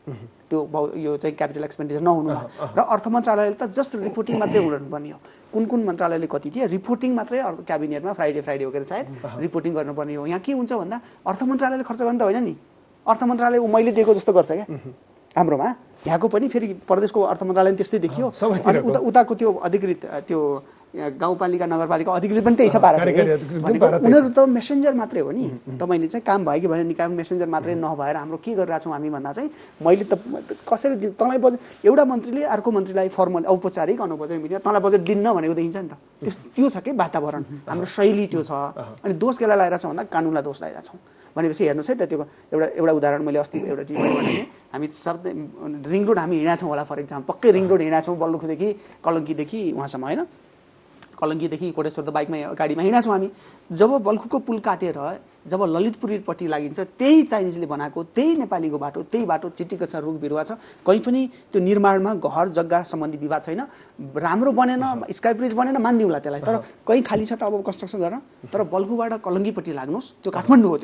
[SPEAKER 2] त्यो यो चाहिँ क्यापिटल एक्सपेन्डिचर नहुनुमा र अर्थ मन्त्रालयले त जस्ट रिपोर्टिङ मात्रै हुनुपर्ने हो। कुन मन्त्रालयले कति दिए रिपोर्टिङ मात्रै क्याबिनेटमा फ्राइडे वगेर सायद रिपोर्टिङ गर्नुपर्ने हो। यहाँ के हुन्छ भन्दा अर्थ मन्त्रालयले खर्च गर्ने त होइन नि, अर्थ मन्त्रालय मैले दिएको जस्तो गर्छ क्या हाम्रोमा। यहाँको पनि फेरि प्रदेशको अर्थ मन्त्रालय त्यस्तै देखियो, अनि उताको त्यो अधिकृत त्यो गाउँपालिका नगरपालिका अधिकृत पनि त्यही छ पारा। उनीहरू त मेसेन्जर मात्रै हो नि, तपाईँले चाहिँ काम भयो कि भने निकाय मेसेन्जर मात्रै नभएर हाम्रो के गरिरहेछौँ हामी भन्दा चाहिँ मैले त कसरी तँलाई बजेट एउटा मन्त्रीले अर्को मन्त्रीलाई फर्मल औपचारिक अनौपचारिक मिटिङ तँलाई बजेट दिन्न भनेको देखिन्छ नि त। त्यो छ कि वातावरण हाम्रो शैली त्यो छ। अनि दोष केलाई लगाइरहेछौँ भन्दा कानुनलाई दोष लगाइरहेछौँ भनेपछि हेर्नुहोस् है त। त्यो एउटा उदाहरण मैले अस्ति एउटा टिभीमा भने हामी सब रिङ रोड हामी हिँडेका छौँ होला फर इक्जाम्पल, पक्कै रिङ रोड हिँडेका छौँ बल्लुखुदेखि कलङ्कीदेखि उहाँसम्म होइन, कलङ्कीदेखि कोटेश्वर त बाइकमा गाडीमा हिँडेका छौँ हामी। जब बल्खुको पुल काटेर जब ललितपुरपट्टि लागिन्छ त्यही चाइनिजले बनाएको त्यही नेपालीको बाटो, त्यही बाटो चिटिक्क छ, रुख बिरुवा छ, कहीँ पनि त्यो निर्माणमा घर जग्गा सम्बन्धी विवाद छैन, राम्रो बनेन, स्काई ब्रिज बनेन मानिदिउँला त्यसलाई, तर कहीँ खाली छ त अब कन्स्ट्रक्सन गर्न। तर बल्खुबाट कलङ्कीपट्टि लाग्नुहोस् त्यो काठमाडौँ हो,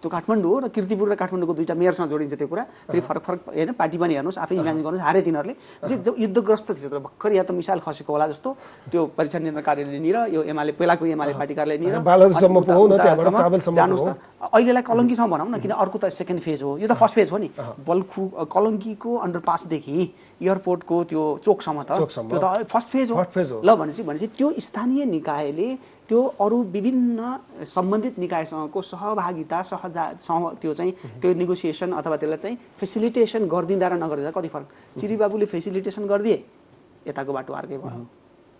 [SPEAKER 2] त्यो त्यो काठमाडौँ हो र कीर्तिपुर र काठमाडौँको दुईटा मेयरसँग जोडिन्छ त्यो कुरा। फेरि फरक फरक होइन पार्टी पनि हेर्नुहोस्, आफै इमेजिन गर्नुहोस्, हारे तिनीहरूले जो युद्धग्रस्त थियो तर भर्खर या त मिसाइल खसेको होला जस्तो त्यो परीक्षा नियन्त्रण कार्यालय निर यो पहिलाको एमाले पार्टी कार्यालय निर जानुहोस् त। अहिलेलाई कलङ्कीसम्म भनौँ न, किन अर्को त सेकेन्ड फेज हो, यो त फर्स्ट फेज हो नि। बल्खु कलङ्कीको अन्डरपासदेखि एयरपोर्टको त्यो चोकसम्म त त्यो त फर्स्ट फेज हो ल। भनेपछि त्यो स्थानीय निकायले त्यो अरू विभिन्न सम्बन्धित निकायसँगको सहभागिता त्यो चाहिँ त्यो नेगोसिएसन अथवा त्यसलाई चाहिँ फेसिलिटेसन गरिदिँदा र नगरिदिँदा कति फरक। चिरीबाबुले फेसिलिटेसन गरिदिए, यताको बाटो अर्कै भयो।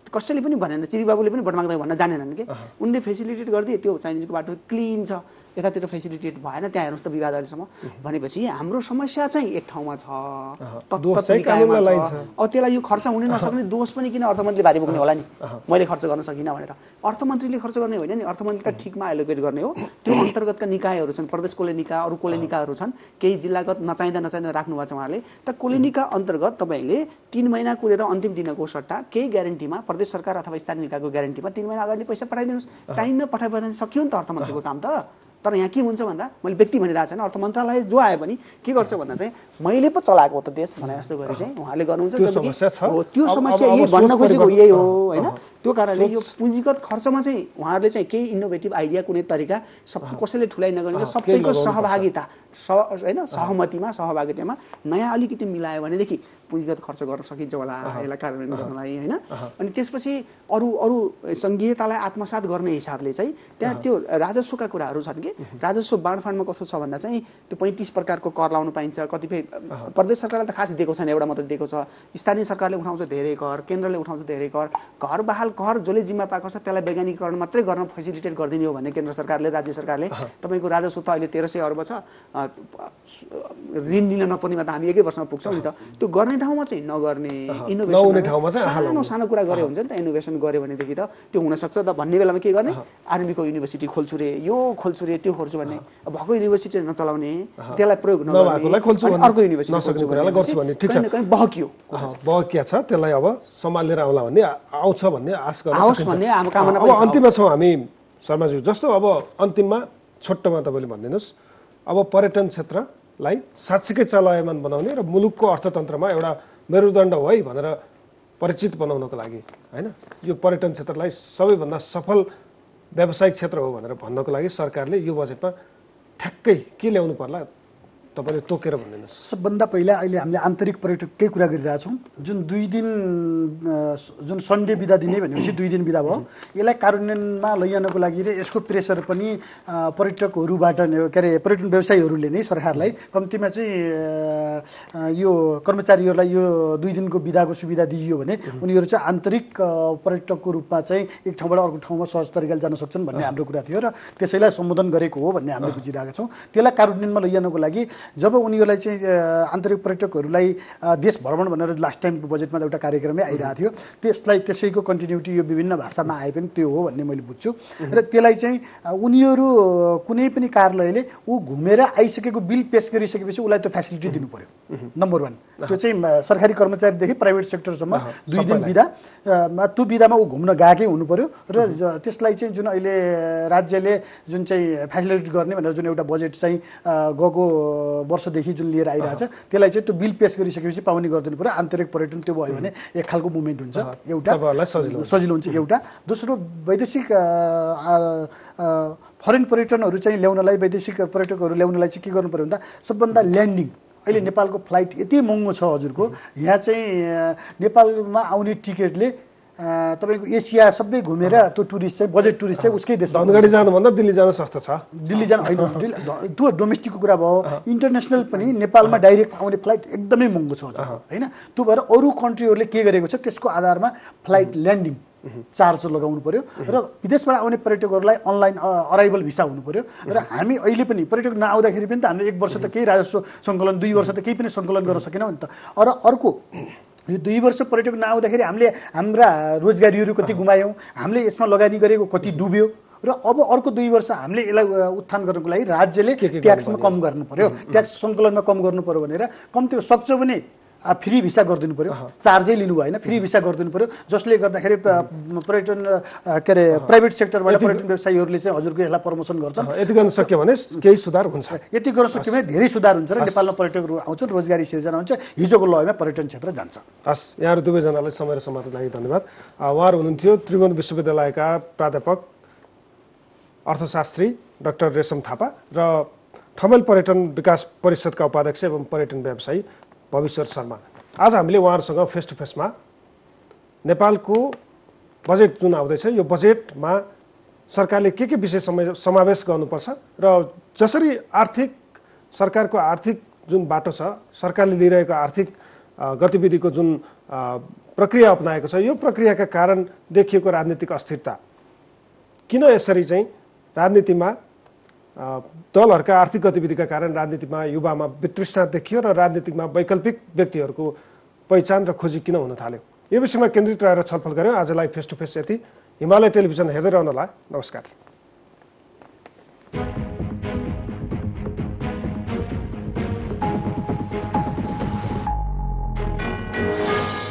[SPEAKER 2] कसैले पनि भनेन, चिरीबाबुले पनि भोट माग्दा भन्न जानेनन् कि उनले फेसिलिटेट गरिदिए, त्यो चाइनिजको बाटो क्लिन छ, यतातिर फेसिलिटेट भएन, त्यहाँ हेर्नुहोस् त विवाद अहिलेसम्म। भनेपछि हाम्रो समस्या चाहिँ एक ठाउँमा छ, अब त्यसलाई यो खर्च हुनै नसक्ने दोष पनि किन अर्थमन्त्रीले भारी बोक्ने होला नि, मैले खर्च गर्न सकिनँ भनेर। अर्थमन्त्रीले खर्च गर्ने होइन नि, अर्थमन्त्रीले ठिकमा एलोकेट गर्ने हो। त्यो अन्तर्गतका निकायहरू छन्, प्रदेश कोलेनिका, अरू कोलेनिकाहरू छन्, केही जिल्लागत नचाहिँदा राख्नु भएको छ उहाँले। त कोलेनिका अन्तर्गत तपाईँले 3 महिना कुरेर अन्तिम दिनको सट्टा केही ग्यारेन्टीमा प्रदेश सरकार अथवा स्थानीय निकायको ग्यारेन्टीमा 3 महिना अगाडि पैसा पठाइदिनुहोस्, टाइममा पठाइदिनु सक्यो नि त अर्थमन्त्रीको काम त। तर यहाँ के हुन्छ भन्दा, मैले व्यक्ति भनिरहेको छैन, अर्थ मन्त्रालय जो आए पनि के गर्छ भन्दा चाहिँ मैले पो चलाएको हो त देश भने जस्तो गरी चाहिँ उहाँले गर्नुहुन्छ। त्यो समस्या यही भन्न खोजेको यही हो होइन। त्यो कारणले यो पुँजीगत खर्चमा चाहिँ उहाँहरूले चाहिँ केही इनोभेटिभ आइडिया, कुनै तरिका कसैले ठुलाइ नगर्ने, सबैको सहभागिता होइन सहमतिमा सहभागितामा नयाँ अलिकति मिलायो भनेदेखि पुँजीगत खर्च गर्न सकिन्छ होला यसलाई कार्यान्वयन गर्नलाई होइन। अनि त्यसपछि अरू सङ्घीयतालाई आत्मसात गर्ने हिसाबले चाहिँ त्यहाँ त्यो राजस्वका कुराहरू छन् कि राजस्व बाँडफाँडमा कस्तो छ भन्दा चाहिँ त्यो 35 प्रकारको कर लाउनु पाइन्छ। कतिपय प्रदेश सरकारले त खास दिएको छैन, एउटा मात्रै दिएको छ। स्थानीय सरकारले उठाउँछ धेरै कर, केन्द्रले उठाउँछ धेरै कर। घर बहाल कर जसले जिम्मा पाएको छ त्यसलाई वैज्ञानिकरण मात्रै गर्न फेसिलिटेट गरिदिने हो भने केन्द्र सरकारले, राज्य सरकारले तपाईँको राजस्व त अहिले 1300 अर्ब छ, ऋण लिन नपर्नेमा त हामी 1 वर्षमा पुग्छौँ नि त। त्यो गर्ने ठाउँमा चाहिँ नगर्ने, इनोभेसन सानो कुरा गरे हुन्छ नि त, इनोभेसन गऱ्यो भनेदेखि त त्यो हुनसक्छ त भन्ने बेलामा के गर्ने, आर्मीको युनिभर्सिटी खोल्छु रे, यो खोल्छु रे, त्यो खोल्छु भन्ने, भएको युनिभर्सिटी नचलाउने, त्यसलाई प्रयोग नगर्ने, अर्को युनिभर्सिटी
[SPEAKER 1] बहकिया छ त्यसलाई अब सम्हालेर आउला भन्ने आउँछ भन्ने आश गर्ने अब अन्तिममा छौँ हामी शर्माज्यू। जस्तो अब अन्तिममा छोटोमा तपाईँले भनिदिनुहोस्, अब पर्यटन क्षेत्रलाई साँच्चीकै चलायमान बनाउने र मुलुकको अर्थतन्त्रमा एउटा मेरुदण्ड हो है भनेर परिचित बनाउनको लागि होइन, यो पर्यटन क्षेत्रलाई सबैभन्दा सफल व्यावसायिक क्षेत्र हो भनेर भन्नको लागि सरकारले यो बजेटमा ठ्याक्कै के ल्याउनु पर्ला तपाईँले तोकेर भनिदिनुहोस्।
[SPEAKER 3] सबभन्दा पहिला अहिले हामीले आन्तरिक पर्यटककै कुरा गरिरहेछौँ। जुन 2 दिन जुन सन्डे बिदा दिने भनेपछि 2 दिन बिदा भयो, यसलाई कार्यान्वयनमा लैजानको लागि र यसको प्रेसर पनि पर्यटकहरूबाट के अरे पर्यटन व्यवसायीहरूले नै सरकारलाई कम्तीमा चाहिँ यो कर्मचारीहरूलाई यो 2 दिनको बिदाको सुविधा दिइयो भने उनीहरू चाहिँ आन्तरिक पर्यटकको रूपमा चाहिँ एक ठाउँबाट अर्को ठाउँमा सहज तरिकाले जान सक्छन् भन्ने हाम्रो कुरा थियो र त्यसैलाई सम्बोधन गरेको हो भन्ने हामीले बुझिरहेका छौँ। त्यसलाई कार्यान्वयनमा लैजानको लागि जब उनीहरूलाई चाहिँ आन्तरिक पर्यटकहरूलाई देश भ्रमण भनेर लास्ट टाइमको बजेटमा एउटा कार्यक्रमै आइरहेको थियो, त्यसैको कन्टिन्युटी यो विभिन्न भाषामा आए पनि त्यो हो भन्ने मैले बुझ्छु। र त्यसलाई चाहिँ उनीहरू कुनै पनि कार्यालयले ऊ घुमेर आइसकेको बिल पेस गरिसकेपछि उसलाई त्यो फेसिलिटी दिनु पर्यो। नम्बर 1 त्यो चाहिँ सरकारी कर्मचारीदेखि प्राइभेट सेक्टरसम्म 2 दिन बिदा, त्यो बिदामा ऊ घुम्न गएकै हुनु पर्यो। र त्यसलाई चाहिँ जुन अहिले राज्यले जुन चाहिँ फेसिलिटेट गर्ने भनेर जुन एउटा बजेट चाहिँ गएको वर्षदेखि जुन लिएर आइरहेछ त्यसलाई चाहिँ त्यो बिल पेस गरिसकेपछि पाउने गरिदिनु पर्यो। आन्तरिक पर्यटन त्यो भयो भने एक खालको मुभमेन्ट हुन्छ, एउटा सजिलो हुन्छ एउटा। दोस्रो वैदेशिक फरेन पर्यटनहरू चाहिँ ल्याउनलाई, वैदेशिक पर्यटकहरू ल्याउनलाई चाहिँ के गर्नु पर्यो भन्दा सबभन्दा ल्यान्डिङ। अहिले नेपालको फ्लाइट यति महँगो छ हजुरको, यहाँ चाहिँ नेपालमा आउने टिकटले तपाईँको एसिया सबै घुमेर त्यो टुरिस्ट चाहिँ बजेट टुरिस्ट चाहिँ उसकै देशमा
[SPEAKER 1] धनगढी जानुभन्दा दिल्ली जान सस्तो छ।
[SPEAKER 3] दिल्ली जान होइन, त्यो डोमेस्टिकको कुरा भयो। इन्टरनेसनल पनि नेपालमा डाइरेक्ट आउने फ्लाइट एकदमै महँगो छ होइन। त्यो भएर अरू कन्ट्रीहरूले के गरेको छ त्यसको आधारमा फ्लाइट ल्यान्डिङ चार्ज लगाउनु पर्यो र विदेशबाट आउने पर्यटकहरूलाई अनलाइन अराइभल भिसा हुनु पर्यो। र हामी अहिले पनि पर्यटक नआउँदाखेरि पनि त हामीले 1 वर्ष त केही राजस्व सङ्कलन, 2 वर्ष त केही पनि सङ्कलन गर्न सकेनौँ नि त। र अर्को यो 2 वर्ष पर्यटक नआउँदाखेरि हामीले हाम्रा रोजगारीहरू कति गुमायौँ, हामीले यसमा लगानी गरेको कति डुब्यो। र अब अर्को 2 वर्ष हामीले यसलाई उत्थान गर्नको लागि राज्यले ट्याक्समा कम गर्नु पर्यो, ट्याक्स सङ्कलनमा कम गर्नु पर्यो भनेर कम्ती सक्छ भने फ्री भिसा गरिदिनु पर्यो, चार्जै लिनु भएन, फ्री भिसा गरिदिनु पर्यो, जसले गर्दाखेरि पर्यटन के अरे प्राइभेट सेक्टरबाट पर्यटन व्यवसायीहरूले चाहिँ हजुरको यसलाई प्रमोसन गर्छन्।
[SPEAKER 1] यति गर्न सक्यो भने केही सुधार हुन्छ।
[SPEAKER 3] यति गर्न सक्यो भने धेरै सुधार हुन्छ र नेपालमा पर्यटकहरू आउँछन्, रोजगारी सिर्जना हुन्छ, हिजोको लयमा पर्यटन क्षेत्र जान्छ।
[SPEAKER 1] हस्, यहाँहरू दुवैजनालाई समय र समाजको लागि धन्यवाद। उहाँहरू हुनुहुन्थ्यो त्रिभुवन विश्वविद्यालयका प्राध्यापक अर्थशास्त्री डाक्टर रेशम थापा र ठमेल पर्यटन विकास परिषदका उपाध्यक्ष एवं पर्यटन व्यवसायी भविश्वर शर्मा। आज हामीले उहाँहरूसँग फेस टु फेसमा नेपालको बजेट जुन आउँदैछ यो बजेटमा सरकारले के विषय समावेश गर्नुपर्छ र जसरी सरकारको आर्थिक जुन बाटो छ, सरकारले लिइरहेको आर्थिक गतिविधिको जुन प्रक्रिया अपनाएको छ, यो प्रक्रियाका कारण देखिएको राजनीतिक अस्थिरता किन यसरी चाहिँ राजनीतिमा दलहरूका आर्थिक गतिविधिका कारण राजनीतिमा युवामा वितृष्णा देखियो र राजनीतिमा वैकल्पिक व्यक्तिहरूको पहिचान र खोजी किन हुन थाल्यो, यो विषयमा केन्द्रित रहेर छलफल गऱ्यौँ। आजलाई फेस टु फेस यति। हिमालय टेलिभिजन हेर्दै रहनुहोला। नमस्कार।